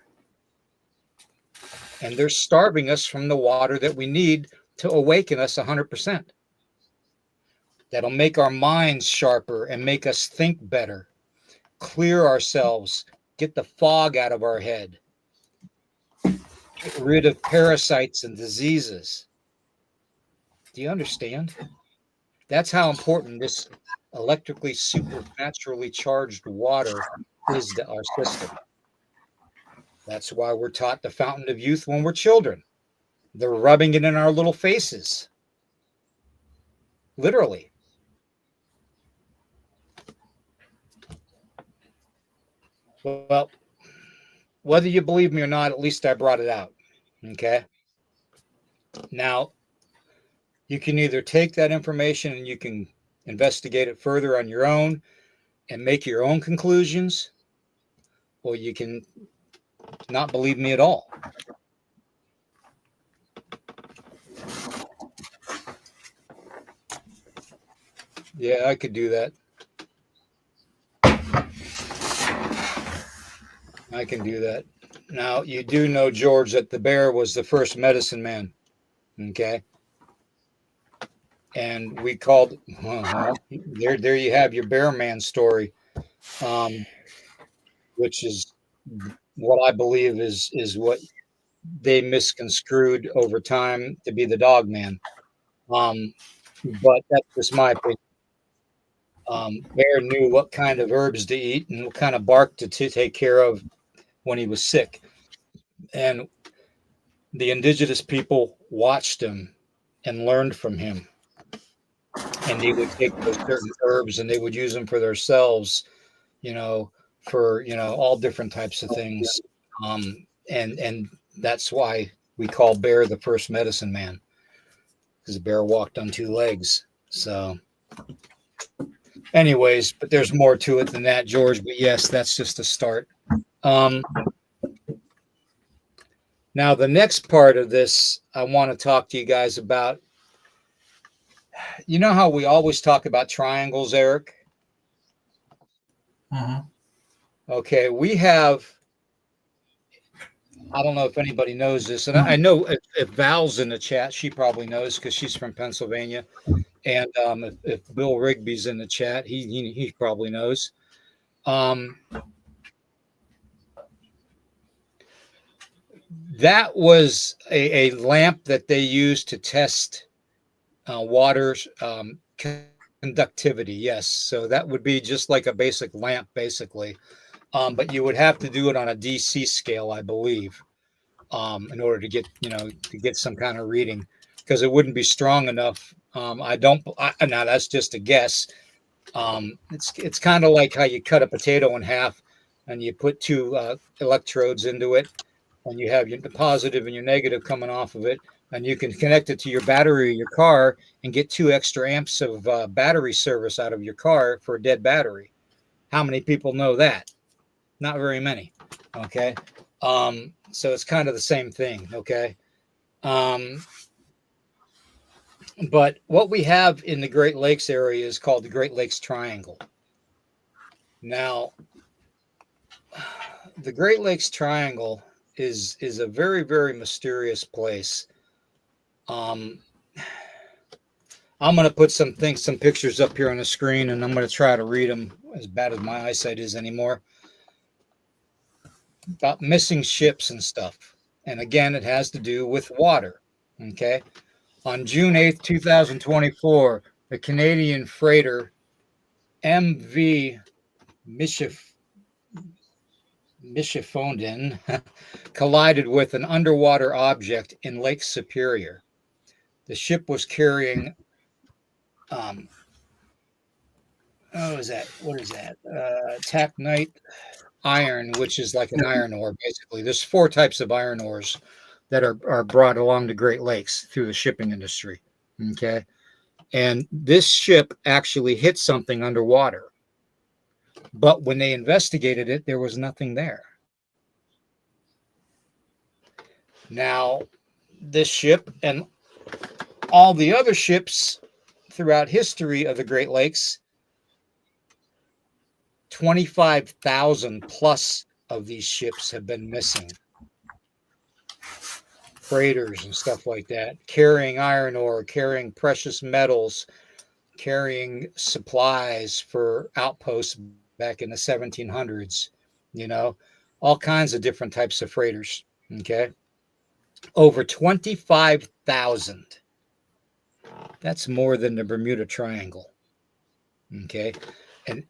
And they're starving us from the water that we need to awaken us 100%. That'll make our minds sharper and make us think better, clear ourselves, get the fog out of our head, get rid of parasites and diseases. Do you understand? That's how important this electrically supernaturally charged water is to our system. That's why we're taught the fountain of youth when we're children. They're rubbing it in our little faces. Literally. Well, whether you believe me or not, at least I brought it out. Okay. Now, you can either take that information and you can investigate it further on your own and make your own conclusions, or you can not believe me at all. Yeah, I could do that. I can do that. Now, you do know, George, that the bear was the first medicine man. Okay. And we called, there you have your bear man story, which is what I believe is what they misconstrued over time to be the dog man. But that's just my opinion. Bear knew what kind of herbs to eat and what kind of bark to take care of when he was sick. And the indigenous people watched him and learned from him. And they would take those certain herbs and they would use them for themselves, for, all different types of things. And that's why we call Bear the first medicine man, because the bear walked on two legs. So anyways, but there's more to it than that, George. But yes, that's just a start. Now, the next part of this, I want to talk to you guys about. You know how we always talk about triangles, Eric? Okay, we have, I don't know if anybody knows this, and I know if Val's in the chat, she probably knows because she's from Pennsylvania. And if Bill Rigby's in the chat, he probably knows. That was a lamp that they used to test water's conductivity. Yes, so that would be just like a basic lamp, basically. But you would have to do it on a DC scale, I believe, in order to get some kind of reading, because it wouldn't be strong enough. Now that's just a guess. It's kind of like how you cut a potato in half and you put two electrodes into it, and you have your positive and your negative coming off of it, and you can connect it to your battery of your car and get 2 extra amps of battery service out of your car for a dead battery. How many people know that? Not very many. Okay. So it's kind of the same thing. Okay. But what we have in the Great Lakes area is called the Great Lakes Triangle. Now, the Great Lakes Triangle is a very, very mysterious place. I'm going to put some pictures up here on the screen, and I'm going to try to read them, as bad as my eyesight is anymore, about missing ships and stuff. And again, it has to do with water. Okay. On June 8th, 2024, the Canadian freighter MV Mishifonden collided with an underwater object in Lake Superior. The ship was carrying, what is that? Taconite iron, which is like an iron ore, basically. There's 4 types of iron ores that are brought along the Great Lakes through the shipping industry. Okay. And this ship actually hit something underwater. But when they investigated it, there was nothing there. Now, this ship and all the other ships throughout history of the Great Lakes, 25,000 plus of these ships have been missing. Freighters and stuff like that, carrying iron ore, carrying precious metals, carrying supplies for outposts back in the 1700s, all kinds of different types of freighters. Okay. Over 25,000. That's more than the Bermuda Triangle. Okay. And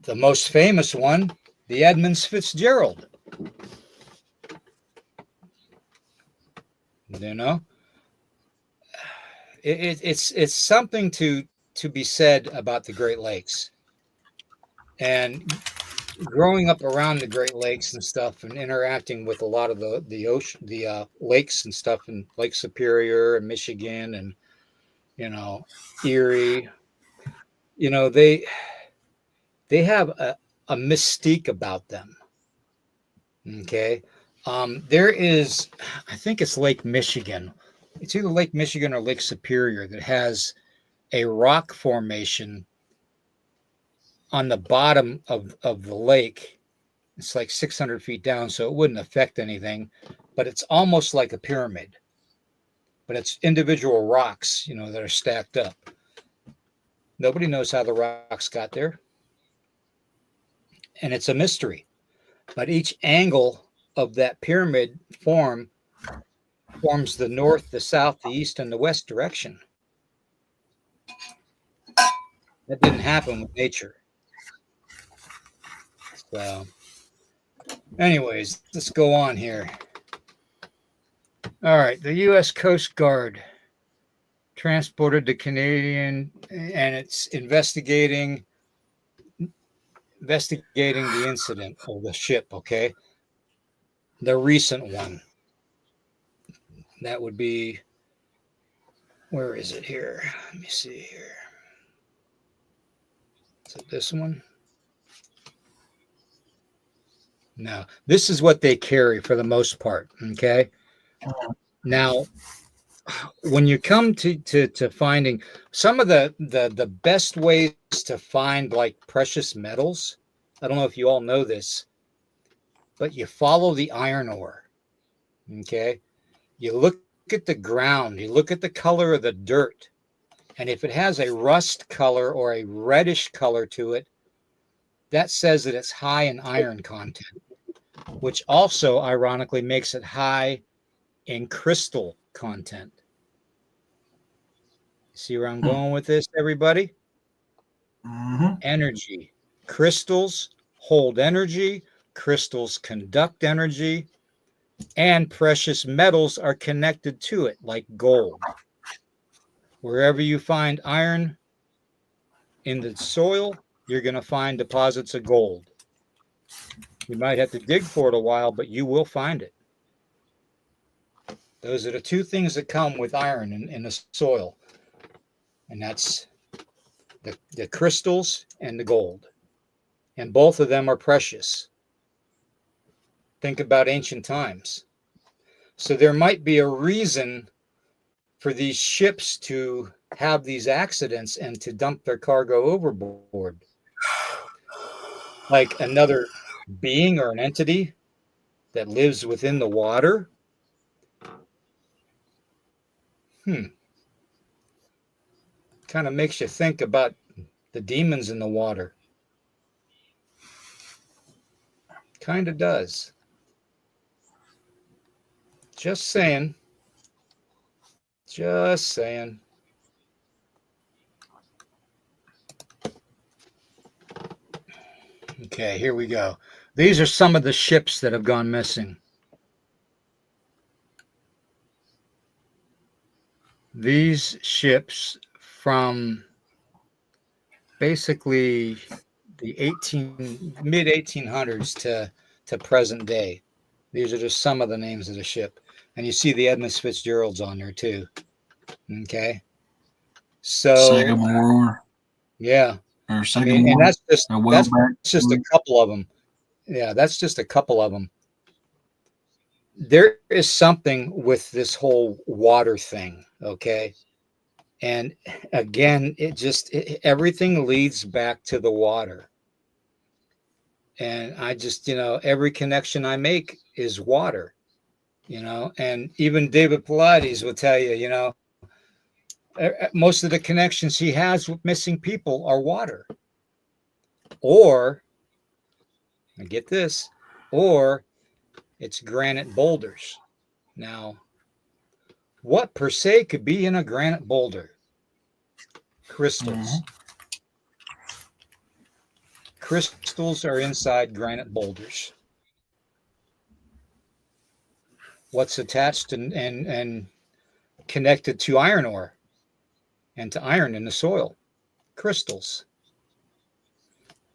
the most famous one, the Edmunds Fitzgerald. It's something to be said about the Great Lakes. And growing up around the Great Lakes and stuff, and interacting with a lot of the ocean, the lakes and stuff, in Lake Superior and Michigan, and Erie, they have a mystique about them. Okay. There is, I think it's Lake Michigan. It's either Lake Michigan or Lake Superior that has a rock formation on the bottom of the lake. It's like 600 feet down, so it wouldn't affect anything, but it's almost like a pyramid. But it's individual rocks, that are stacked up. Nobody knows how the rocks got there. And it's a mystery. But each angle of that pyramid forms the north, the south, the east, and the west direction. That didn't happen with nature. So, anyways, let's go on here. All right, the U.S. Coast Guard transported the Canadian, and it's investigating the incident of the ship. Okay. The recent one. That would be, where is it here? Let me see here. Is it this one? No, this is what they carry for the most part. Okay. Now, when you come to finding some of the best ways to find like precious metals, I don't know if you all know this, but you follow the iron ore. Okay. You look at the ground, you look at the color of the dirt, and if it has a rust color or a reddish color to it, that says that it's high in iron content, which also ironically makes it high in crystal content. See where I'm going with this, everybody? Mm-hmm. Energy. Crystals hold energy, crystals conduct energy, and precious metals are connected to it, like gold. Wherever you find iron in the soil, you're going to find deposits of gold. You might have to dig for it a while, but you will find it. Those are the 2 things that come with iron in the soil. And that's the crystals and the gold. And both of them are precious. Think about ancient times. So there might be a reason for these ships to have these accidents and to dump their cargo overboard. Like another being or an entity that lives within the water. Kind of makes you think about the demons in the water. Kind of does. Just saying. Just saying. Okay, here we go. These are some of the ships that have gone missing. These ships from basically the mid 1800s to present day. These are just some of the names of the ship. And you see the Edmund Fitzgerald's on there too. Okay. So Sagamore yeah. or I Sagamore. mean, and that's just a whaleback. a couple of them. Yeah, that's just a couple of them. There is something with this whole water thing, okay? And again, everything leads back to the water. And I just, every connection I make is water, and even David Pilates will tell you, most of the connections he has with missing people are water. Or, and get this, or it's granite boulders. Now, what per se could be in a granite boulder? Crystals. Mhm. Crystals are inside granite boulders. What's attached and connected to iron ore and to iron in the soil? Crystals.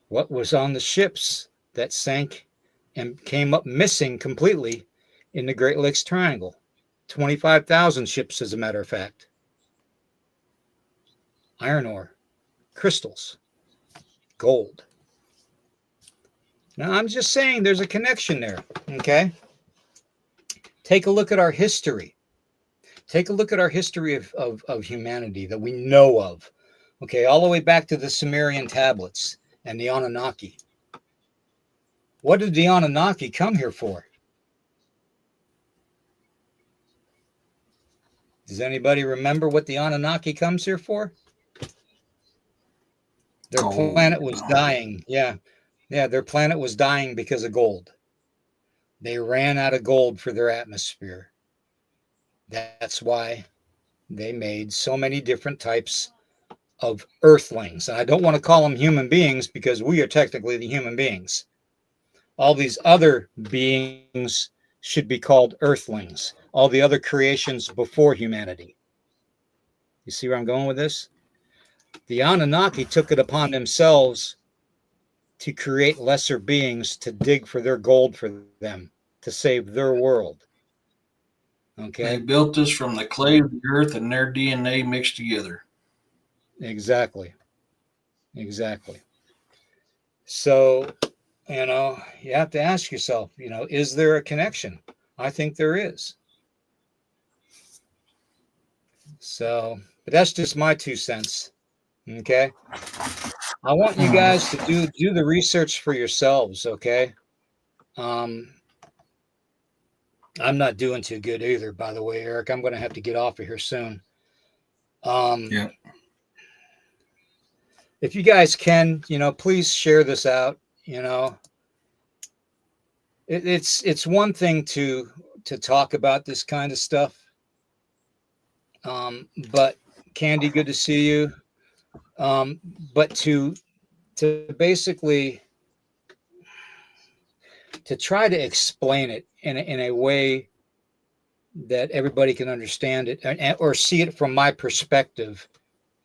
What was on the ships that sank and came up missing completely in the Great Lakes Triangle? 25,000 ships, as a matter of fact. Iron ore, crystals, gold. Now, I'm just saying there's a connection there, okay? Take a look at our history. Take a look at our history of humanity that we know of, okay, all the way back to the Sumerian tablets and the Anunnaki. What did the Anunnaki come here for? Does anybody remember what the Anunnaki comes here for? Their Gold. planet was dying. Yeah, their planet was dying because of gold. They ran out of gold for their atmosphere. That's why they made so many different types of earthlings. And I don't want to call them human beings because we are technically the human beings. All these other beings should be called earthlings. All the other creations before humanity. You see where I'm going with this? The Anunnaki took it upon themselves to create lesser beings to dig for their gold for them, to save their world. Okay. They built us from the clay of the earth and their DNA mixed together. Exactly. So, you have to ask yourself, is there a connection? I think there is. So, but that's just my 2 cents. Okay. I want you guys to do the research for yourselves. Okay. I'm not doing too good either, by the way, Eric. I'm going to have to get off of here soon. Yeah. If you guys can, please share this out. It's one thing to talk about this kind of stuff. But Candy, good to see you. But to basically to try to explain it in a way that everybody can understand it or see it from my perspective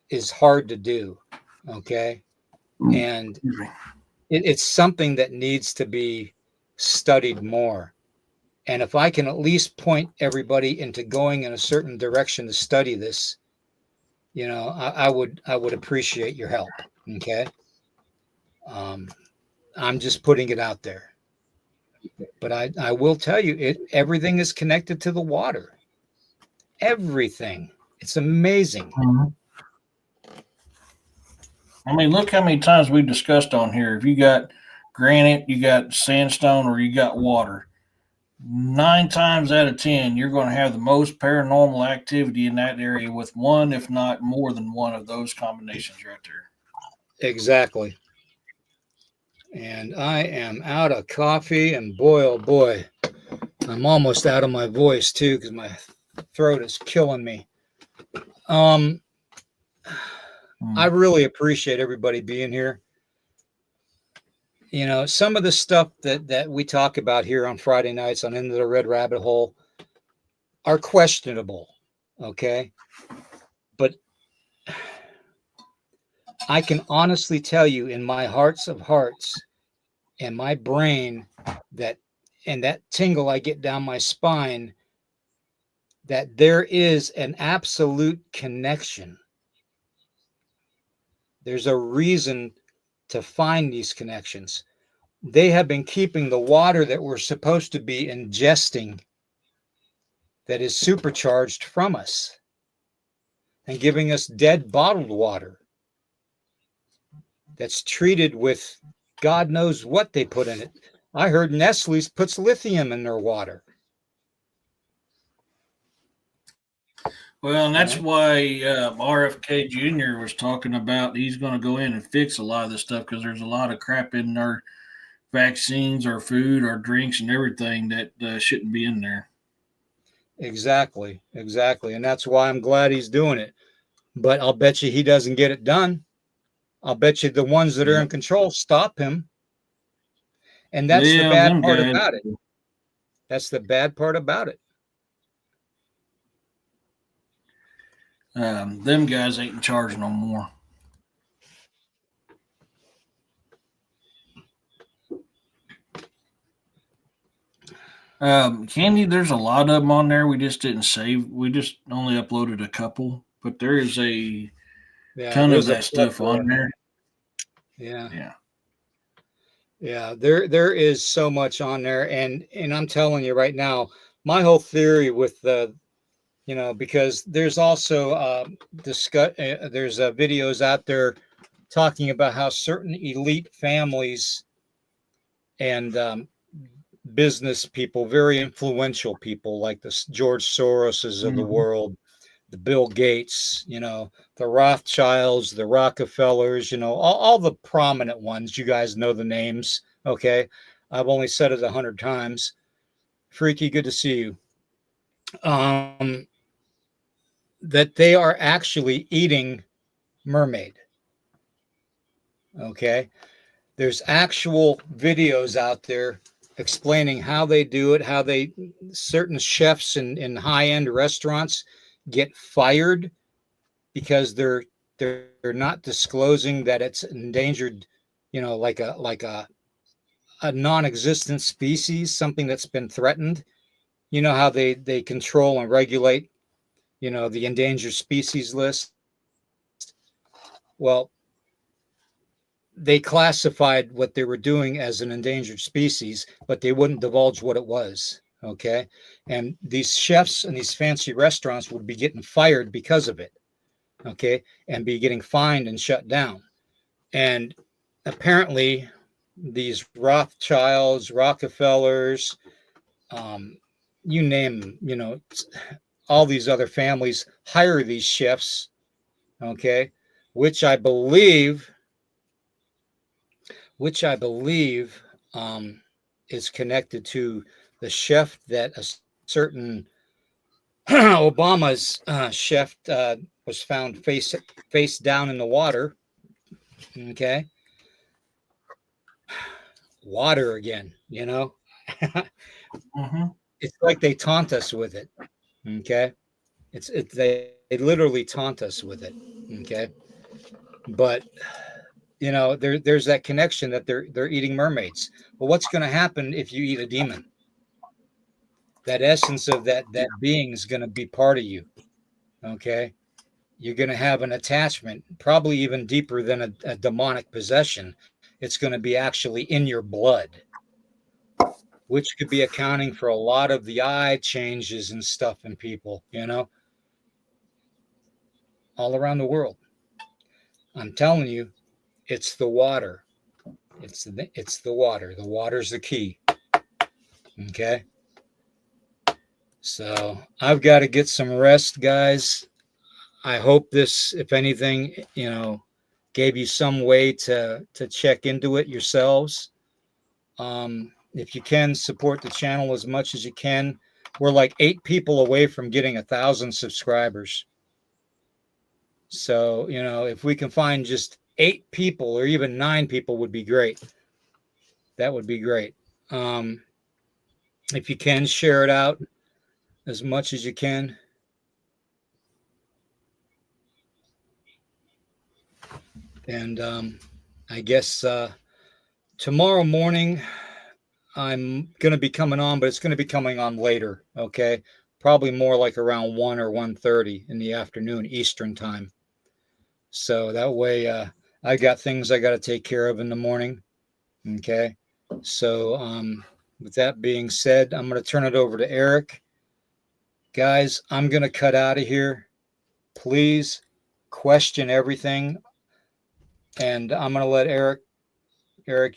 is hard to do. Okay. And it's something that needs to be studied more. And if I can at least point everybody into going in a certain direction to study this, I would appreciate your help. Okay. I'm just putting it out there. But I will tell you, everything is connected to the water. Everything. It's amazing. Mhm. I mean, look how many times we've discussed on here. If you got granite, you got sandstone, or you got water, 9 times out of 10, you're going to have the most paranormal activity in that area with one, if not more than one of those combinations right there. Exactly. And I am out of coffee, and boy, oh boy, I'm almost out of my voice too because my throat is killing me. I really appreciate everybody being here. some of the stuff that we talk about here on Friday nights on Into the Red Rabbit Hole are questionable. Okay. But I can honestly tell you in my hearts of hearts and my brain and that tingle I get down my spine, that there is an absolute connection. There's a reason to find these connections. They have been keeping the water that we're supposed to be ingesting, that is supercharged, from us and giving us dead bottled water that's treated with God knows what they put in it. I heard Nestle's puts lithium in their water. Well, and that's why RFK Jr. was talking about he's going to go in and fix a lot of this stuff, because there's a lot of crap in our vaccines, our food, our drinks, and everything that shouldn't be in there. Exactly. And that's why I'm glad he's doing it. But I'll bet you he doesn't get it done. I'll bet you the ones that are in control stop him. And that's the bad part about it. That's the bad part about it. Them guys ain't in charge no more. Candy, there's a lot of them on there. We just didn't save. We just only uploaded a couple, but there is a ton of that stuff on there. Yeah. There is so much on there, and I'm telling you right now, my whole theory with the, because there's also there's videos out there talking about how certain elite families and business people, very influential people like the George Soroses of the world, the Bill Gates, the Rothschilds, the Rockefellers, all the prominent ones. You guys know the names. Okay. I've only said it 100 times. Freaky, good to see you. That they are actually eating mermaid. Okay. There's actual videos out there explaining how they do it, how certain chefs in high-end restaurants get fired because they're not disclosing that it's endangered, like a non-existent species, something that's been threatened. You know how they control and regulate, the endangered species list. Well, they classified what they were doing as an endangered species, but they wouldn't divulge what it was. Okay. And these chefs and these fancy restaurants would be getting fired because of it. Okay. And be getting fined and shut down. And apparently these Rothschilds, Rockefellers, you name them, all these other families hire these chefs. Okay. Which I believe is connected to the chef that a certain Obama's chef was found face down in the water. Okay. Water again, It's like they taunt us with it. Okay. They literally taunt us with it. Okay. But there's that connection that they're eating mermaids. But what's going to happen if you eat a demon? That essence of that being is going to be part of you. Okay. You're going to have an attachment, probably even deeper than a demonic possession. It's going to be actually in your blood, which could be accounting for a lot of the eye changes and stuff in people, all around the world. I'm telling you, it's the water. It's the water. The water's the key. Okay. So I've got to get some rest, guys. I hope this, if anything, gave you some way to check into it yourselves. If you can, support the channel as much as you can. We're like 8 people away from getting 1,000 subscribers. So, if we can find just 8 people or even 9 people would be great. that would be great. If you can, share it out as much as you can. And I guess tomorrow morning I'm going to be coming on, but it's going to be coming on later, okay? Probably more like around 1 or 1:30 in the afternoon Eastern time. So that way I got things I got to take care of in the morning, okay? So with that being said, I'm going to turn it over to Eric. Guys, I'm going to cut out of here. Please question everything. And I'm going to let Eric,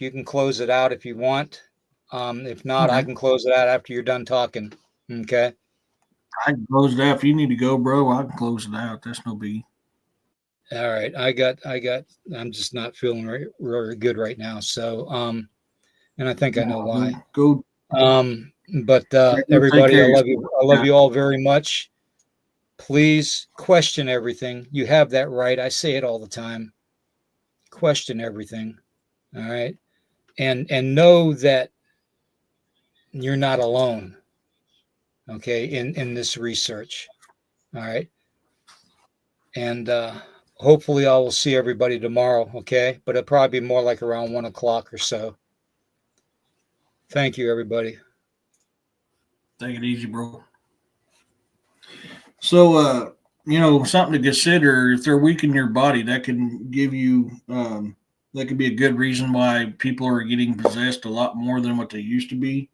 you can close it out if you want. If not, I can close it out after you're done talking. Okay. I can close it out. If you need to go, bro, I can close it out. That's no biggie. All right. I'm just not feeling really good right now. So, and I think I know why. Go. But everybody, I love you. I love you all very much. Please question everything. You have that right. I say it all the time. Question everything. All right. And know that you're not alone. Okay. In this research. All right. And hopefully I will see everybody tomorrow. Okay. But it'll probably be more like around 1 o'clock or so. Thank you, everybody. Take it easy, bro. So, something to consider, if they're weak in your body, that can give you, that could be a good reason why people are getting possessed a lot more than what they used to be.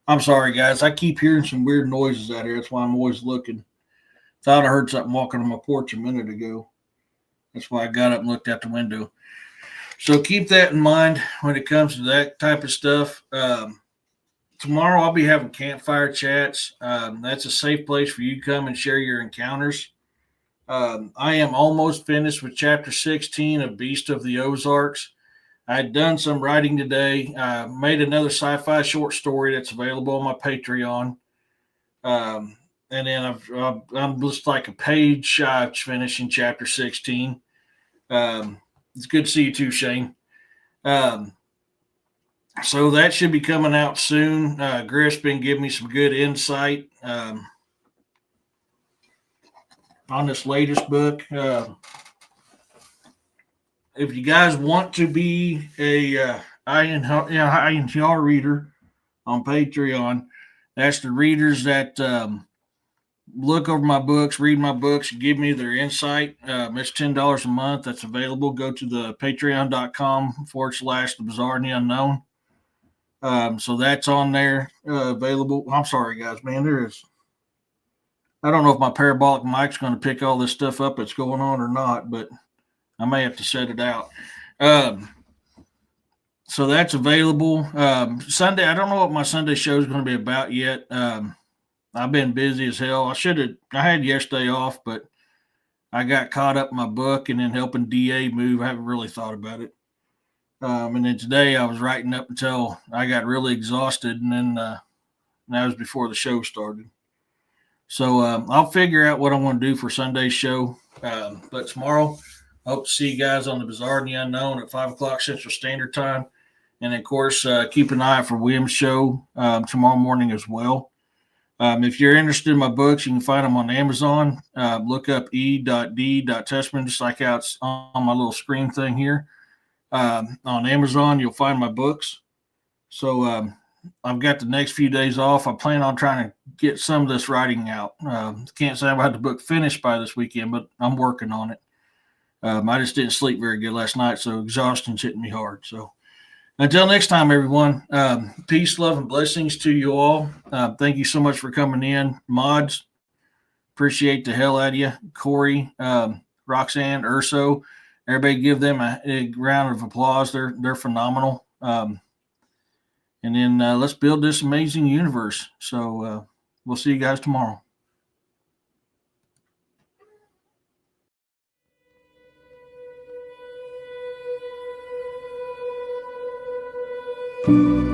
I'm sorry, guys. I keep hearing some weird noises out here. That's why I'm always looking. Thought I heard something walking on my porch a minute ago. That's why I got up and looked out the window. So keep that in mind when it comes to that type of stuff. Tomorrow I'll be having campfire chats. That's a safe place for you to come and share your encounters. I am almost finished with chapter 16 of Beast of the Ozarks. I'd done some writing today. Made another sci-fi short story that's available on my Patreon. And then I'm just like a page shy of finishing chapter 16. It's good to see you too, Shane. So that should be coming out soon. Griff's been giving me some good insight on this latest book. If you guys want to be a INTR reader on Patreon, that's the readers that look over my books, read my books, and give me their insight. It's $10 a month. That's available. Go to the patreon.com/the bizarre and the unknown. So that's on there available. I'm sorry, guys, man. I don't know if my parabolic mic's going to pick all this stuff up that's going on or not, but I may have to set it out. So that's available. Sunday, I don't know what my Sunday show is going to be about yet. I've been busy as hell. I had yesterday off, but I got caught up in my book and then helping DA move. I haven't really thought about it. And then today I was writing up until I got really exhausted, and then that was before the show started. So I'll figure out what I want to do for Sunday's show. But tomorrow, I hope to see you guys on the Bizarre and the Unknown at 5 o'clock Central Standard Time. And, of course, keep an eye out for William's show tomorrow morning as well. If you're interested in my books, you can find them on Amazon. Look up e.d.testman, just like how it's on my little screen thing here. On Amazon, you'll find my books. So I've got the next few days off. I plan on trying to get some of this writing out. Can't say I've had the book finished by this weekend, but I'm working on it. I just didn't sleep very good last night, so exhaustion's hitting me hard. So until next time, everyone, peace, love, and blessings to you all. Thank you so much for coming in. Mods, appreciate the hell out of you. Corey, Roxanne, Urso, everybody give them a round of applause. They're phenomenal. And then let's build this amazing universe. So we'll see you guys tomorrow. Thank you.